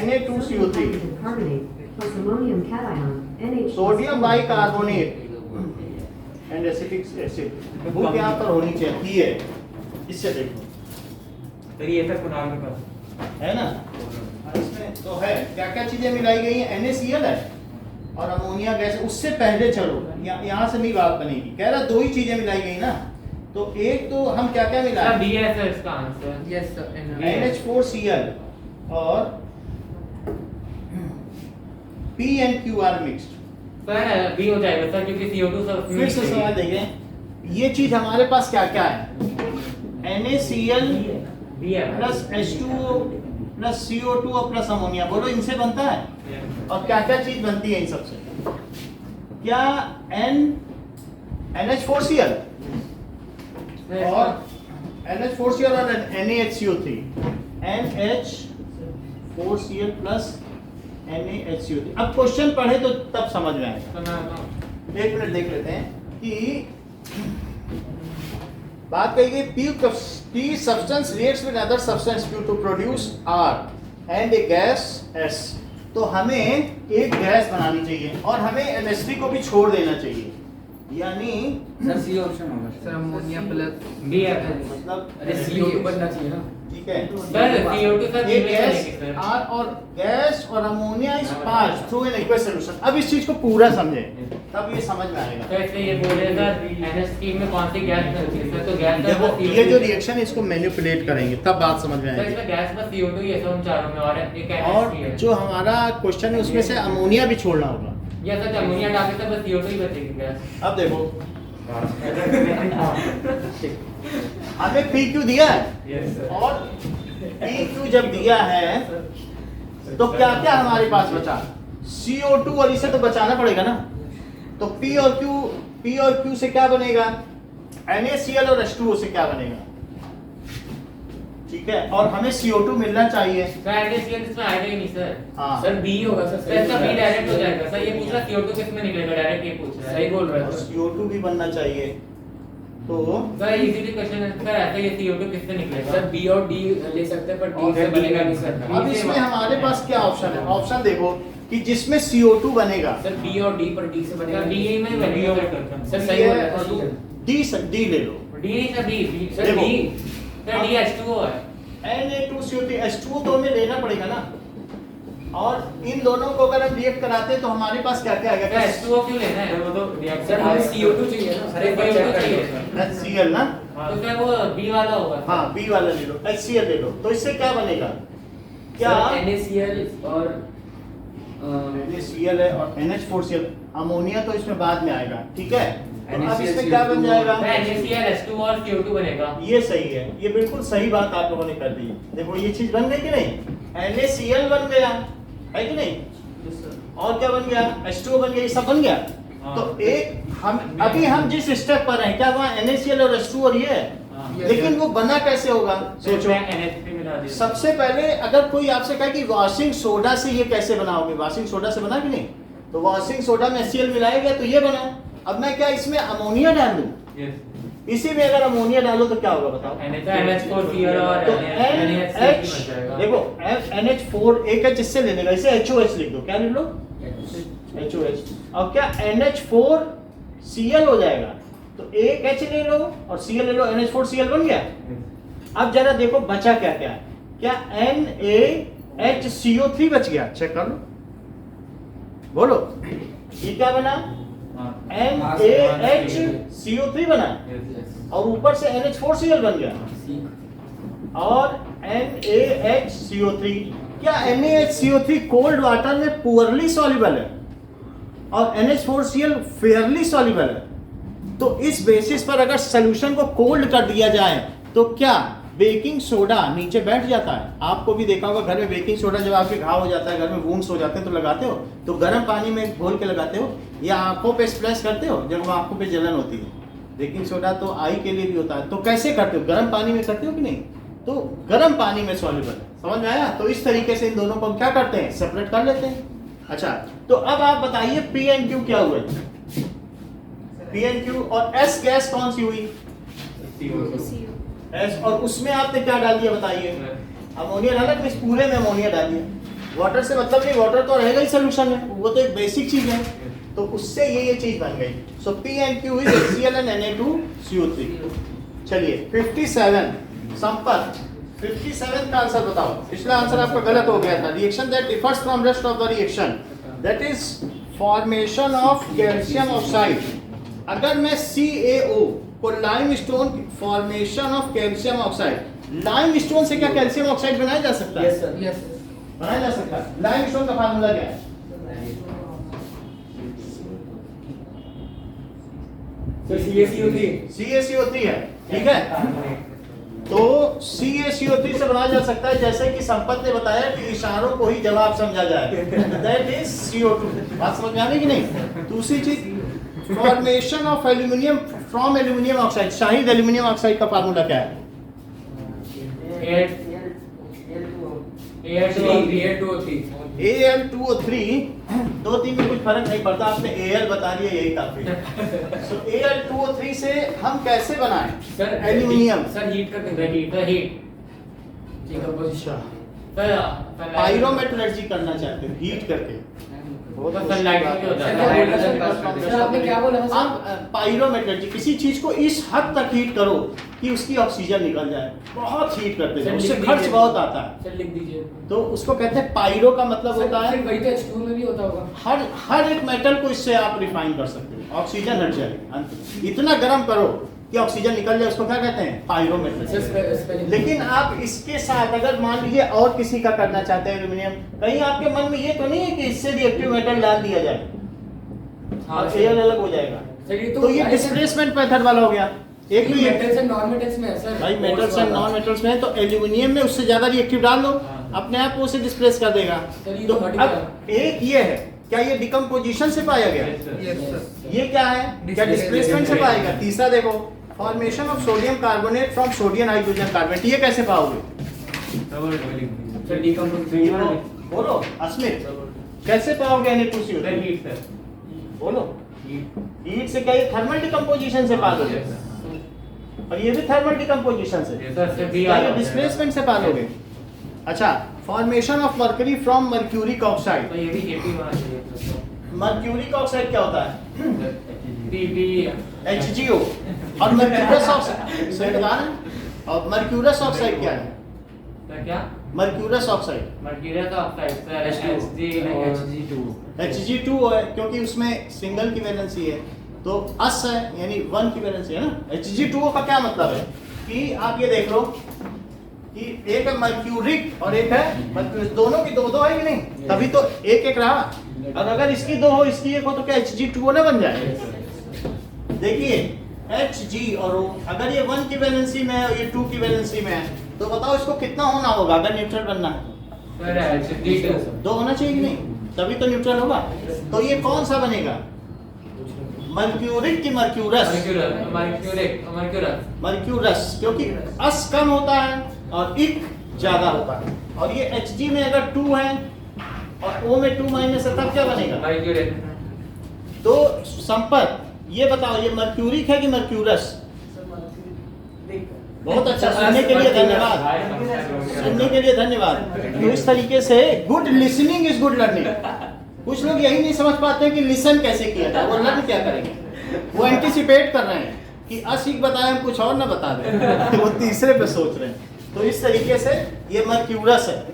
Speaker 1: Na2CO3,
Speaker 7: carbonate plus ammonium cation, NH.
Speaker 1: Sodium bicarbonate and acetic acid. Book यहाँ पर होनी चाहिए है, इससे देखो
Speaker 2: तो ये तक कुनाल के पास
Speaker 1: है ना? इसमें तो है क्या क्या चीजें मिलाई गई हैं? NaCl है और अमोनिया गैस। उससे पहले चलो यहाँ से नहीं बात बनेगी, कह रहा दो ही चीजें मिलाई गई ना। तो एक तो हम क्या क्या मिला?
Speaker 2: सर BS है इसका आंसर।
Speaker 5: Yes sir.
Speaker 1: NH4Cl और P and Q are mixed।
Speaker 2: Sir B हो जाएगा सर, क्योंकि CO2 सब
Speaker 1: फिर से सवाल देखें, ये चीज हमारे पास क्या क्या है? NaCl
Speaker 2: B है
Speaker 1: प्लस H2O प्लस CO2 और प्लस अमोनिया। बोलो इनसे बनता है? और क्या क्या चीज बनती है इन सबसे? क्या NH4Cl और NH4Cl और NaHCO3, NH4Cl प्लस NaHCO3। अब क्वेश्चन पढ़े तो तब समझ में आएगा। एक मिनट देख लेते हैं कि बात कही गई P substance reacts with other substance Q to produce R। And A gas S। तो हमें एक गैस बनानी चाहिए और हमें NH3 को भी छोड़ देना चाहिए, यानी
Speaker 3: सर सी ऑप्शन होगा
Speaker 4: सर अमोनिया प्लस
Speaker 2: बी है
Speaker 1: मतलब
Speaker 5: अरे CO2 बनना चाहिए ना।
Speaker 1: ठीक है,
Speaker 2: सर CO2 सर
Speaker 1: एक
Speaker 2: बी में
Speaker 1: गैस
Speaker 2: चलेगी सर।
Speaker 1: R और गैस और ammonia is pass through an aqueous solution. अब इस चीज को पूरा समझे तब ये समझ में आएगा।
Speaker 2: तो इससे ये बोल रहे सर NH3 में कौन सी गैस मिलती है सर, तो गैस
Speaker 1: देखो
Speaker 2: बस CO2
Speaker 1: ये जो रिएक्शन है इसको मैनिपुलेट करेंगे तब बात समझ में
Speaker 2: सर
Speaker 1: आएगी।
Speaker 2: इसमें गैस बस CO2 ही है सर उन चारों में, और एक
Speaker 1: और
Speaker 2: NH3 है।
Speaker 1: जो हमारा क्वेश्चन है उसमें से अमोनिया भी छोड़ना होगा।
Speaker 2: ये सर अमोनिया डाल के सर बस CO2 ही बचेगी गैस।
Speaker 1: अब देखो हमें PQ दिया है और PQ जब दिया है तो क्या क्या हमारे पास बचा, CO2 और इसे तो बचाना पड़ेगा ना। तो P और Q से क्या बनेगा, NaCl और H2O से क्या बनेगा, ठीक है। और हमें CO2 मिलना चाहिए।
Speaker 2: सर NaCl इसमें आएगा ही नहीं सर।
Speaker 1: हाँ
Speaker 5: सर B होगा सर,
Speaker 2: सर इसका बी डायरेक्ट हो जाएगा सर। ये पूछ रहा CO2 किस में निकलेगा, डायरेक्ट ये पूछ रहा है।
Speaker 5: सही बोल रहे
Speaker 1: और
Speaker 5: हैं सर।
Speaker 1: CO2 भी बनना चाहिए। तो
Speaker 2: सर इजीली क्वेश्चन है सर, ऐसा ये CO2 किस से निकलेगा
Speaker 5: सर B और D ले सकते हैं पर D से बनेगा नहीं सर।
Speaker 1: अब इसमें हमारे पास क्या ऑप्शन है, ऑप्शन देखो कि जिसमें CO2 बनेगा
Speaker 5: सर B और D पर D से बनेगा
Speaker 2: सर D में बनेगा सर।
Speaker 5: सर सही बोल रहे हैं सर।
Speaker 1: D ले लो।
Speaker 2: D नहीं सर B सर
Speaker 1: देखो।
Speaker 2: D सर D H2O है।
Speaker 1: Na2CO3 H2O तो हमें लेना पड़ेगा ना, और इन दोनों को अगर हम रिएक्ट कराते हैं तो हमारे पास क्या क्या
Speaker 2: सर
Speaker 1: आएगा,
Speaker 2: H2O क्यों लेना है, वो तो रिएक्शन
Speaker 5: सर हमें CO2 चाहिए ना
Speaker 2: सर एक बार चेक करिए।
Speaker 1: HCl ना,
Speaker 2: तो सर वो B वाला होगा।
Speaker 1: हाँ B वाला ले लो, HCl ले लो। तो इससे क्या बनेगा, क्या
Speaker 5: सर NaCl और
Speaker 1: NaCl है और NH4Cl, अमोनिया तो इसमें बाद में आएगा, ठीक है। तो अब इसमें क्या बन जाएगा,
Speaker 2: सर NaCl H2O और CO2 बनेगा।
Speaker 1: ये सही है, ये बिल्कुल सही बात आप लोगों ने कर दी। देखो ये चीज बन गई कि नहीं, NaCl बन गया है कि नहीं, और क्या बन गया, H2O बन गया, ये सब बन गया। तो एक हम अभी हम जिस स्टेप पर हैं, क्या वहाँ NaCl और H2O और ये है, लेकिन वो बना कैसे होगा, सोचो।
Speaker 2: NH3 मिला दिया।
Speaker 1: सबसे पहले अगर कोई आपसे कहे कि वॉशिंग सोडा से ये कैसे बनाओगे, वॉशिंग सोडा से बना कि नहीं, तो वॉशिंग सोडा में HCl मिलाया गया तो ये बना। अब मैं क्या इसमें अमोनिया डाल दूं, इसी में अगर अमोनिया डालो तो क्या होगा बताओ।
Speaker 2: NH4Cl और
Speaker 1: तो
Speaker 2: NaCl बन जाएगा।
Speaker 1: देखो NH4 एक है जिससे ले लेगा, इसे HOH लिख दो, क्या लिख लो HOH, और क्या NH4Cl हो जाएगा, तो एक H ले लो और Cl ले लो, NH4Cl बन गया। अब जरा देखो बचा क्या क्या, क्या NaHCO3 बच गया, चेक कर लो, बोलो ये क्या बना, NaHCO3 बना, और ऊपर से NH4Cl बन गया, और NaHCO3। क्या NaHCO3 कोल्ड वाटर में पुअरली सॉल्युबल है और NH4Cl फेयरली सॉल्युबल है। तो इस बेसिस पर अगर सॉल्यूशन को कोल्ड कर दिया जाए तो क्या बेकिंग सोडा नीचे बैठ जाता है। आपको भी देखा होगा घर में बेकिंग सोडा जब आपके घाव हो जाता है, घर में वुंड्स हो जाते हैं तो लगाते हो, तो गर्म पानी में घोल के लगाते हो या आंखों पे स्प्लैश करते हो जब वो आंखों पे जलन होती है। बेकिंग सोडा तो आई के लिए भी होता है, तो कैसे करते हो, गर्म पानी में करते हो कि नहीं, तो गर्म पानी में सॉल्युबल है, समझ में आया। तो इस तरीके से इन दोनों को हम क्या करते हैं, सेपरेट कर लेते हैं। अच्छा तो अब आप बताइए P and Q क्या हुए, P and Q और S गैस कौन सी हुई, S, और उसमें आपने क्या डाल दिया बताइए, अमोनिया डाला, तो इस पूरे में अमोनिया डाल दिया। वाटर से मतलब नहीं, वाटर तो रहेगा ही सोल्यूशन में, वो तो एक बेसिक चीज है, तो उससे ये चीज बन गई। सो P and Q is HCl and Na2CO3। चलिए 57 संपर्क, 57 का आंसर बताओ। पिछला आंसर आपका गलत हो गया था। Reaction that differs from rest of the reaction that is formation of calcium oxide. अगर मैं CaO को limestone, formation of calcium oxide, limestone से क्या कैल्शियम ऑक्साइड बनाया जा सकता है,
Speaker 5: यस सर, यस
Speaker 1: बनाया जा सकता है। लाइमस्टोन का फार्मूला क्या है,
Speaker 5: सर CaCO3
Speaker 1: CaCO3 है, ठीक है। तो CaCO3 से बनाया जा सकता है, जैसे कि संपत ने बताया कि इशारों को ही जवाब समझा जाए, दैट इज CO2। बात समझ में आ रही कि नहीं। दूसरी चीज formation of aluminium from aluminium oxide, Shahid aluminium oxide का फार्मूला क्या है, Al2O3। 2-3 में कुछ फर्क नहीं पड़ता, आपने Al बता दिया यही काफी है। सो Al2O3 से हम कैसे बनाएं
Speaker 5: सर
Speaker 1: एल्यूमिनियम,
Speaker 5: सर हीट करके
Speaker 2: हीट
Speaker 5: डिकम्पोजिशन।
Speaker 2: सर
Speaker 1: पायरोमेटलर्जी करना चाहते हो हीट करके,
Speaker 2: वो तो सनलाइट में होता
Speaker 5: सर,
Speaker 2: है।
Speaker 5: क्या बोल रहे हैं? सर, आपने क्या बोला है, सर?
Speaker 1: आप पायरोमेटलर्जी किसी चीज को इस हद तक हीट करो कि उसकी ऑक्सीजन निकल जाए, बहुत हीट करते
Speaker 5: सर,
Speaker 1: हैं, उससे
Speaker 5: लिख
Speaker 1: खर्च
Speaker 5: दीजिए।
Speaker 1: बहुत आता है,
Speaker 5: सर लिख दीजिए।
Speaker 1: तो उसको कहते हैं पायरो का मतलब होता
Speaker 5: सर,
Speaker 1: है
Speaker 5: वही तो H2 में भी होता होगा।
Speaker 1: हर एक मेटल को इससे आप रिफाइन कर सकते हो, ऑक्सीजन हट जाएगी अंत में। इतना गर्म करो कि ऑक्सीजन निकल जाए, उसको क्या कहते हैं?
Speaker 5: Sir,
Speaker 1: pyrometallurgy.
Speaker 5: spelling-
Speaker 1: लेकिन आप इसके साथ अगर मान लीजिए और किसी का करना चाहते हैं एल्यूमिनियम, कहीं आपके मन में ये तो नहीं है कि इससे रिएक्टिव मेटल डाल दिया जाए
Speaker 5: हाँ,
Speaker 1: और
Speaker 5: सर।
Speaker 1: एयर अलग हो जाएगा,
Speaker 5: सर, ये
Speaker 1: तो ये
Speaker 5: अरे, सर,
Speaker 1: डिस्प्लेसमेंट मेथड वाला हो गया। एक तो ये
Speaker 5: मेटल्स एंड नॉन मेटल्स में है सर।
Speaker 1: भाई मेटल्स एंड नॉन मेटल्स में है, तो एल्यूमिनियम में उससे ज्यादा रिएक्टिव डाल दो, अपने आप वो उसे डिस्प्लेस कर देगा।
Speaker 5: सर, ये
Speaker 1: तो
Speaker 5: तो हट
Speaker 1: अब एक ये है, क्या ये डिकम्पोजिशन से पाया गया? ये क्या है? क्या डिस्प्लेसमेंट से पाएगा? तीसरा देखो, formation of sodium carbonate from sodium hydrogen carbonate, ये कैसे पाओगे?
Speaker 5: Sir decomposition।
Speaker 1: बोलो अस्मित, कैसे पाओगे Na2CO?
Speaker 2: Sir heat sir.
Speaker 1: बोलो हीट से क्या ये थर्मल डिकम्पोजिशन से पालोगे? और ये भी थर्मल डिकम्पोजिशन से,
Speaker 2: ये सर से भी
Speaker 1: क्या
Speaker 2: आ
Speaker 1: ये
Speaker 2: जाता है।
Speaker 1: डिस्प्लेसमेंट से पालोगे? अच्छा, formation of mercury from mercuric oxide.
Speaker 2: तो ये भी 80 होना चाहिए।
Speaker 1: मर्क्यूरिक ऑक्साइड क्या होता है?
Speaker 2: PB
Speaker 1: HgO। और मर्क्यूरस ऑक्साइड सही बता रहे हैं? और मर्क्यूरस ऑक्साइड क्या है?
Speaker 2: सर क्या?
Speaker 1: Mercurous oxide
Speaker 2: mercurius oxide sir
Speaker 1: Hg2 है, क्योंकि उसमें सिंगल की वैलेंसी है, तो अस है यानी 1 की वैलेंसी है ना। Hg2 का क्या मतलब है कि आप ये देख लो कि एक है मर्क्यूरिक और एक है मर्क्यूरस, दोनों की दो है कि नहीं, तभी तो एक एक रहा। और अगर इसकी दो हो इसकी एक हो तो क्या Hg2 ना बन जाए? देखिए Hg और O, अगर ये 1 की वैलेंसी में है और ये 2 की वैलेंसी में है, तो बताओ इसको कितना होना होगा अगर न्यूट्रल बनना है?
Speaker 2: सर
Speaker 1: दो होना चाहिए कि नहीं, तभी तो न्यूट्रल होगा। तो ये कौन सा बनेगा? मर्क्यूरिक की मर्क्यूरस? मर्क्यूरस, क्योंकि अस कम होता है और इक ज्यादा होता है। और ये Hg में अगर 2 है और O में 2 माइनस है, तब क्या बनेगा? तो संपर्क ये बताओ, ये मर्क्यूरिक है कि मर्क्यूरस? बहुत अच्छा, सुनने के लिए धन्यवाद, सुनने के लिए धन्यवाद। तो इस तरीके से good listening is good learning. कुछ लोग यही नहीं समझ पाते हैं कि लिसन कैसे किया जाए, वो लर्न क्या करेंगे, वो एंटिसिपेट कर रहे हैं कि असिक बताए हम कुछ और ना बता दें, वो तीसरे पे सोच रहे हैं। तो इस तरीके से ये मर्क्यूरस है।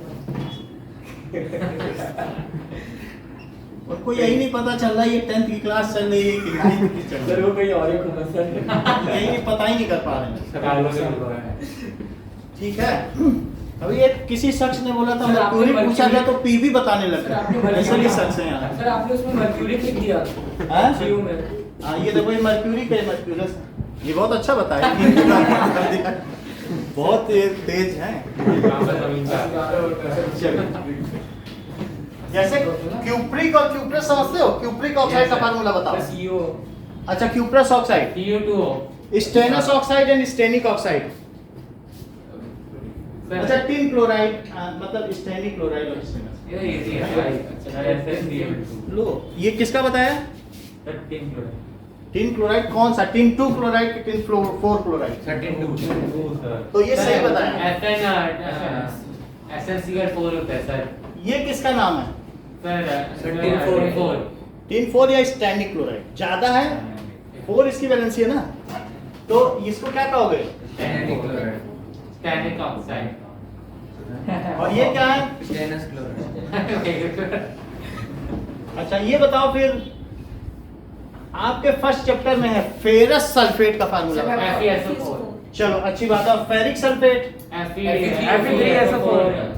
Speaker 1: उनको यही नहीं पता चल रहा ये 10th की क्लास चल रही है कि 9th की चल रही है,
Speaker 5: कहीं और ही घूमा सर।
Speaker 1: यही नहीं पता ही नहीं कर पा रहे हैं। ठीक है, अभी एक किसी शख्स ने बोला था
Speaker 5: सर, आपने
Speaker 1: मर्क्यूरी पूछा
Speaker 5: मर्क्यूरी-
Speaker 1: गया तो पीवी बताने लग
Speaker 5: सर, आपने
Speaker 1: गया, ऐसे
Speaker 5: मर्क्यूरी-
Speaker 1: भी शख्स हैं यहाँ।
Speaker 5: सर आपने उसमें मर्क्यूरी लिख दिया
Speaker 1: हाँ?
Speaker 5: CU में।
Speaker 1: हाँ, ये देखो ये मर्क्यूरी का मर्क्यूरस, ये बहुत अच्छा बताया, बहुत तेज है। जैसे क्यूप्रिक और क्यूप्रस समझते हो? क्यूप्रिक ऑक्साइड का फार्मूला बताओ।
Speaker 5: Sir CO।
Speaker 1: अच्छा, cuprous oxide,
Speaker 2: CO2
Speaker 1: stannous oxide and stannic oxide. अच्छा, टिन क्लोराइड मतलब स्टेनिक क्लोराइड और स्टेनस।
Speaker 2: ये इजी है भाई। SnCl2
Speaker 1: लो, ये किसका बताया?
Speaker 2: Sir tin chloride
Speaker 1: tin chloride कौन सा? टिन 2 क्लोराइड कि टिन 4 क्लोराइड? तो ये सही बताया।
Speaker 2: SnCl4 होता है सर।
Speaker 1: ये किसका नाम है?
Speaker 2: सर
Speaker 5: टिन 4
Speaker 1: टिन 4 या स्टेनिक क्लोराइड ज्यादा है, 4 इसकी वैलेंसी है ना, तो इसको क्या कहोगे?
Speaker 2: Tannic oxide.
Speaker 1: और ये क्या है?
Speaker 3: Stannous chloride.
Speaker 1: अच्छा, ये बताओ फिर, आपके फर्स्ट चैप्टर में है फेरस सल्फेट का फार्मूला।
Speaker 2: FeSO4
Speaker 1: चलो अच्छी बात है। फेरिक सल्फेट
Speaker 2: Fe3SO4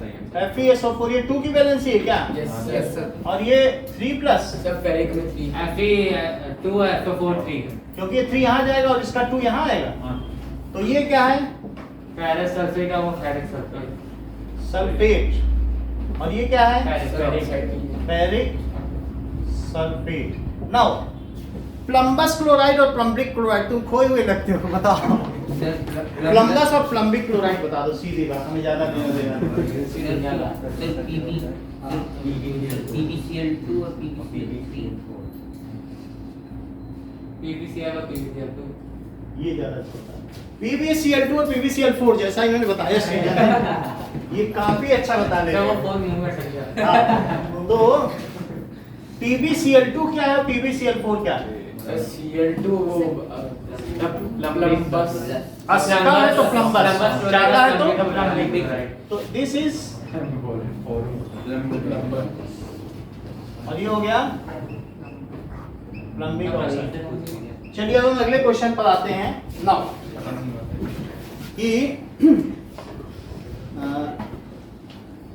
Speaker 1: FeSO4, ये 2 की वैलेंसी है क्या?
Speaker 5: Yes sir.
Speaker 1: और ये 3 प्लस,
Speaker 5: सर फेरिक में 3।
Speaker 2: Fe2SO4
Speaker 1: क्योंकि ये 3 यहाँ जाएगा और इसका 2 यहाँ आएगा, तो ये क्या है?
Speaker 2: फेरस सल्फेट और फेरिक सल्फेट।
Speaker 1: सल्फेट। और ये क्या है?
Speaker 2: Ferric
Speaker 1: ferric sulphate. Now plumbous chloride और प्लम्बिक क्लोराइड, तुम खोए हुए लगते हो, बताओ। प्लम्बस और प्लम्बिक क्लोराइड बता दो, सीधी बात, हमें ज्यादा नहीं देना।
Speaker 4: PbCl2 और PbCl3।
Speaker 2: PbCl और PbCl2
Speaker 1: ये ज्यादा छोटा है। PbCl2 और PbCl4 जैसा इन्होंने बताया ये काफी अच्छा बता ले
Speaker 2: सर
Speaker 1: रहे
Speaker 2: वो
Speaker 1: हैं।
Speaker 2: फोन मुंह में अटक गया।
Speaker 1: हाँ, तो PbCl2 क्या है और PbCl4 क्या है?
Speaker 5: Cl2 वो प्लम्बस
Speaker 1: अस्का है तो प्लम्बस, ज्यादा है तो
Speaker 2: प्लम्बिंग।
Speaker 1: तो दिस इज, और ये हो गया प्लम्बिंग ऑक्साइड। चलिए अब हम अगले क्वेश्चन पर आते हैं नाउ कि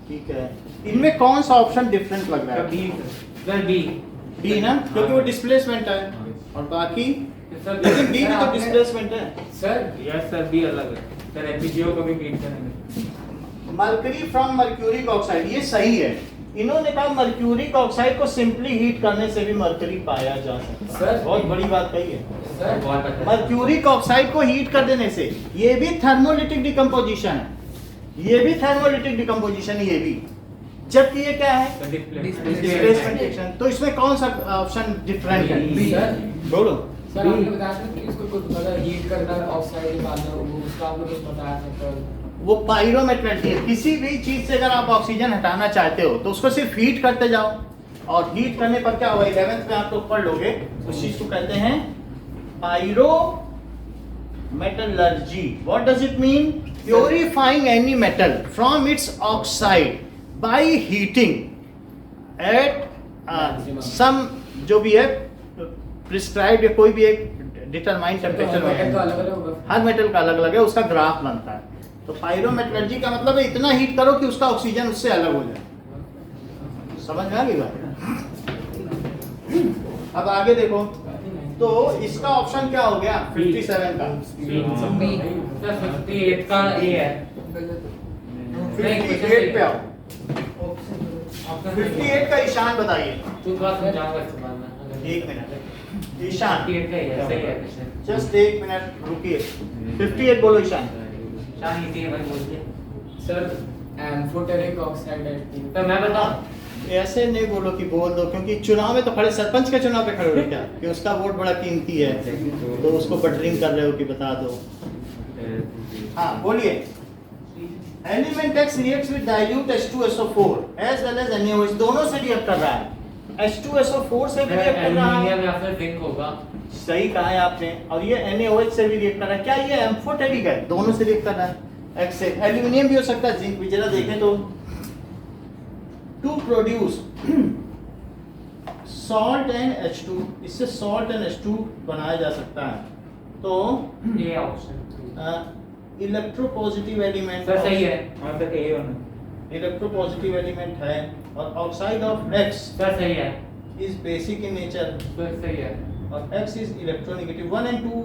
Speaker 1: ठीक है, इनमें कौन सा ऑप्शन डिफरेंट लग रहा है?
Speaker 2: Sir B.
Speaker 1: डी ना, क्योंकि वो डिस्प्लेसमेंट है और बाकी, लेकिन डी भी तो डिस्प्लेसमेंट है।
Speaker 5: सर
Speaker 2: यस सर बी अलग है सर, एपीजीओ को भी बीट करेंगे।
Speaker 1: मर्क्यूरी फ्रॉम मर्क्यूरिक ऑक्साइड, ये सही है। इन्होंने कहा मर्क्यूरिक ऑक्साइड को सिंपली हीट करने से भी मर्क्यूरी पाया जा सकता है।
Speaker 5: सर,
Speaker 1: बहुत बड़ी बात कही है।
Speaker 5: सर
Speaker 2: बहुत अच्छा।
Speaker 1: मर्क्यूरिक ऑक्साइड को हीट कर देने से, ये भी थर्मोलिटिक डिकम्पोजिशन है, ये भी थर्मोलिटिक डिकम्पोजिशन है, ये भी, जबकि ये क्या है? Displacement reaction. तो इसमें कौन सा ऑप्शन डिफरेंट है?
Speaker 5: सर
Speaker 1: बोलो।
Speaker 5: सर आपने बताया था कि इसको कुछ मतलब हीट करना ऑक्साइड निकालना, वो उसका आपने कुछ बताया था सर।
Speaker 1: वो पायरोमेट्रिक है, किसी भी चीज से अगर आप ऑक्सीजन हटाना चाहते हो तो उसको सिर्फ हीट करते जाओ, और हीट करने पर क्या होगा? 11th में आप लोग पढ़ लोगे, उस चीज को कहते हैं pyrometallurgy. What does it mean? Purifying any metal from its oxide by heating at some, जो भी है प्रिस्क्राइब्ड, कोई भी एक डिटरमाइंड टेम्परेचर
Speaker 5: मेटल तो
Speaker 1: में,
Speaker 5: अलग अलग होगा।
Speaker 1: हर मेटल का अलग अलग है, उसका ग्राफ बनता है। तो पायरोमेटलर्जी का मतलब है इतना हीट करो कि उसका ऑक्सीजन उससे अलग हो जाए। समझ में आ गई बात? अब आगे देखो, तो इसका ऑप्शन क्या हो गया? 57 का।
Speaker 2: सर 58 का ए है।
Speaker 1: 58 पे आओ। 58 का ईशान बताइए।
Speaker 2: तू बात समझाऊंगा इसके बाद में।
Speaker 1: एक मिनट, ईशान
Speaker 2: 58 का ही है, सही है क्वेश्चन।
Speaker 1: जस्ट एक मिनट रुकिए। 58 बोलो ईशान।
Speaker 2: शान इसी है भाई, बोलिए।
Speaker 5: सर एम्फोटेरिक ऑक्साइड है।
Speaker 2: तो मैं बताऊं?
Speaker 1: ऐसे नहीं बोलो कि बोल दो, क्योंकि चुनाव में तो खड़े, सरपंच के चुनाव पे खड़े हो क्या कि उसका वोट बड़ा कीमती है, तो उसको बटरिंग कर रहे हो कि बता दो। हाँ बोलिए। Element X reacts with dilute H2SO4 as well as NaOH, दोनों से रिएक्ट कर रहा है। H2SO4 से भी रिएक्ट कर रहा है,
Speaker 2: एल्युमिनियम या फिर जिंक होगा।
Speaker 1: सही कहा है आपने, और ये NaOH से भी रिएक्ट कर रहा है। क्या ये एम्फोटेरिक है? दोनों से रिएक्ट कर रहा है। X से एल्युमिनियम भी हो सकता है, जिंक भी। जरा देखें तो, to produce salt and H2, इससे सॉल्ट एंड H2 बनाया जा सकता है। तो
Speaker 2: ये ऑप्शन
Speaker 1: इलेक्ट्रोपॉजिटिव एलिमेंट,
Speaker 2: सर सही है। और फिर ए होना।
Speaker 1: इलेक्ट्रोपॉजिटिव एलिमेंट है, और ऑक्साइड ऑफ X
Speaker 2: सर सही है।
Speaker 1: Is basic in nature,
Speaker 2: sir सही है।
Speaker 1: और X is electronegative. 1 and 2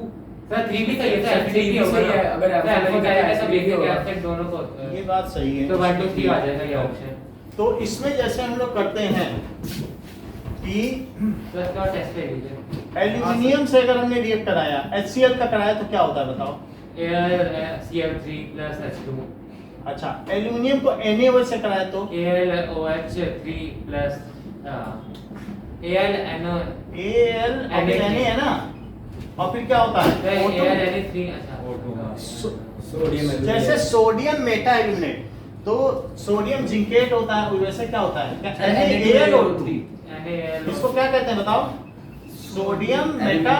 Speaker 2: sir 3 भी सही है, सर
Speaker 5: सर,
Speaker 2: 3 भी होगा
Speaker 5: सही है,
Speaker 2: ना।
Speaker 5: अगर
Speaker 2: सर
Speaker 5: alpha
Speaker 2: alpha
Speaker 5: का
Speaker 2: का
Speaker 5: बेसिक
Speaker 2: बेसिक
Speaker 5: होगा।
Speaker 2: एसिड दोनों को होता है।
Speaker 1: ये बात सही है।
Speaker 2: तो 1 2 3 आ जाएगा ये ऑप्शन।
Speaker 1: तो इसमें जैसे हम लोग करते हैं कि
Speaker 2: सर इसका टेस्ट ले लीजिए।
Speaker 1: एल्यूमिनियम से अगर हमने रिएक्ट कराया, HCl का कराया, तो क्या होता है बताओ?
Speaker 2: Cl3 plus H2।
Speaker 1: अच्छा, एल्यूमिनियम को NaOH से कराया तो
Speaker 2: AlOH3 plus AlNO
Speaker 1: Al और फिर Na है ना, और फिर क्या होता है? O2।
Speaker 2: AlNA3 अच्छा
Speaker 5: सोडियम
Speaker 1: जैसे सोडियम मेटा एल्यूमिनेट, तो सोडियम जिंकेट होता है, वैसे क्या होता है? NaAlO3।
Speaker 2: NaL
Speaker 1: इसको क्या कहते हैं बताओ? Sodium Meta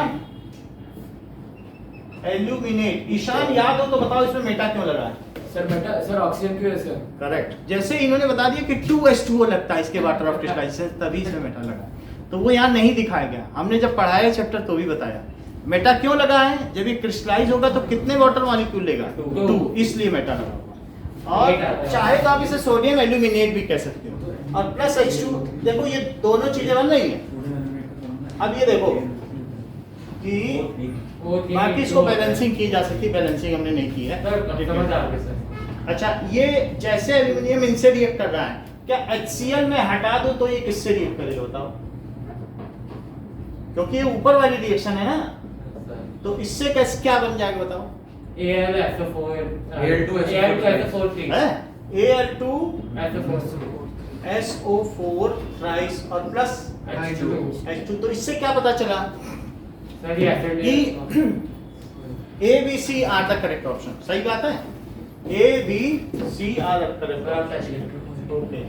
Speaker 1: aluminate. ईशान याद हो तो बताओ इसमें मेटा क्यों लगा है?
Speaker 5: सर बेटा, सर ऑक्सीजन की वजह से।
Speaker 1: करेक्ट। जैसे इन्होंने बता दिया कि 2H2O लगता है इसके वाटर ऑफ क्रिस्टलाइजेशन, तभी इसमें मेटा लगा। तो वो यहाँ नहीं दिखाया गया, हमने जब पढ़ाया चैप्टर तो भी बताया मेटा क्यों लगा है। जब ये क्रिस्टलाइज होगा तो कितने वाटर मॉलिक्यूल लेगा? 2, इसलिए मेटा लगा हुआ। और चाहे तो आप इसे सोडियम एल्यूमिनेट भी कह सकते हो, और प्लस H2। देखो ये दोनों चीजें बन रही हैं। अब ये देखो कि बाकी इसको बैलेंसिंग की जा सकती है, बैलेंसिंग हमने नहीं की है।
Speaker 2: सर समझ आ गया सर।
Speaker 1: अच्छा, ये जैसे एल्यूमिनियम इनसे रिएक्ट कर रहा है, क्या HCl में हटा दो तो ये किससे रिएक्ट करेगा बताओ? क्योंकि ये ऊपर वाली रिएक्शन है ना, तो इससे कैसे क्या बन जाएगा बताओ?
Speaker 2: AlSO4
Speaker 5: Al2SO4
Speaker 1: है Al2
Speaker 2: SO4
Speaker 1: SO4 थ्राइस और प्लस H2। तो इससे क्या पता चला
Speaker 2: सर ये एसिड
Speaker 1: कि A B C are the correct option. सही बात है। A, B, C are correct. Okay.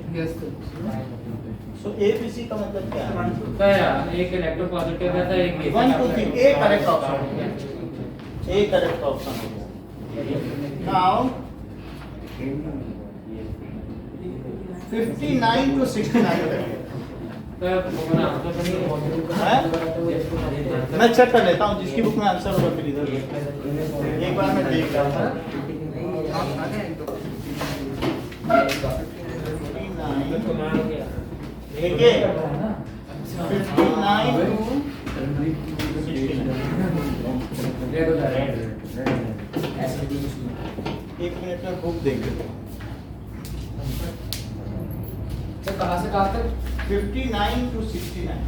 Speaker 1: So A, B, C का मतलब क्या है?
Speaker 2: सर एक इलेक्ट्रोपॉजिटिव है सर, एक
Speaker 1: 1, 2, 3 A correct option. A correct option. Now 59 to 69
Speaker 2: sir वो ना तो नहीं
Speaker 1: मैं चेक कर लेता हूँ जिसकी बुक में आंसर होगा फिर इधर एक बार मैं देख रहा था। 59 देखिए 59 एक मिनट में बुक देख लेता हूँ।
Speaker 5: तो कहाँ से कहाँ तक
Speaker 1: 59 to 69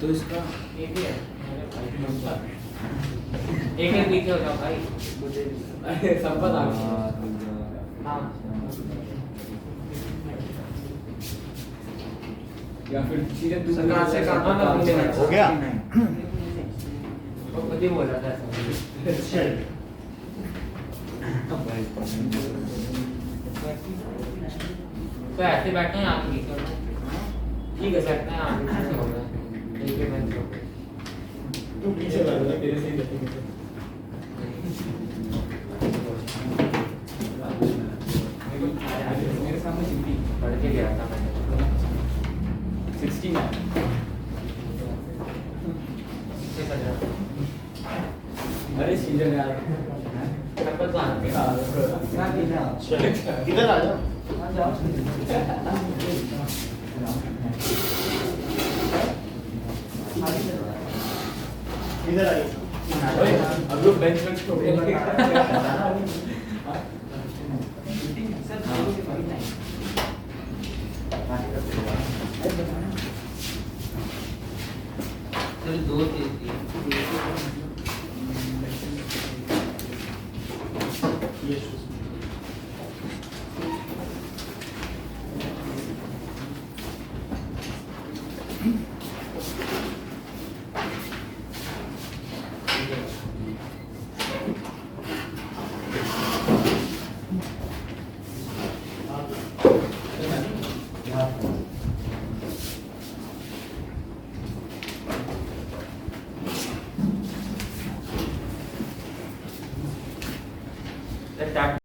Speaker 3: तो इसका
Speaker 2: एक ही है एक पीछे हो जाओ भाई।
Speaker 5: अरे संपत आ गया।
Speaker 2: हाँ
Speaker 5: या फिर सीधे तू
Speaker 3: सर कहाँ से कहाँ तक
Speaker 1: हो गया?
Speaker 2: वो खुद ही बोल रहा था। तो ऐसे बैठे हैं आगे पीछे ठीक है सकते हैं आगे पीछे हो गया एक ही बेंच हो गया।
Speaker 1: तू पीछे लग रहा है तेरे से ही बैठेंगे।
Speaker 5: मेरे सामने सिंपली
Speaker 2: पढ़ के गया था मैंने
Speaker 5: 69
Speaker 2: इससे कर रहा
Speaker 5: अरे सीजन यार
Speaker 2: संपत कहाँ है?
Speaker 1: इधर आ जाओ। इधर आइए।
Speaker 5: अब लोग बेंच में छोटे
Speaker 2: सर दो चीज थी
Speaker 1: ये शूज।
Speaker 2: सर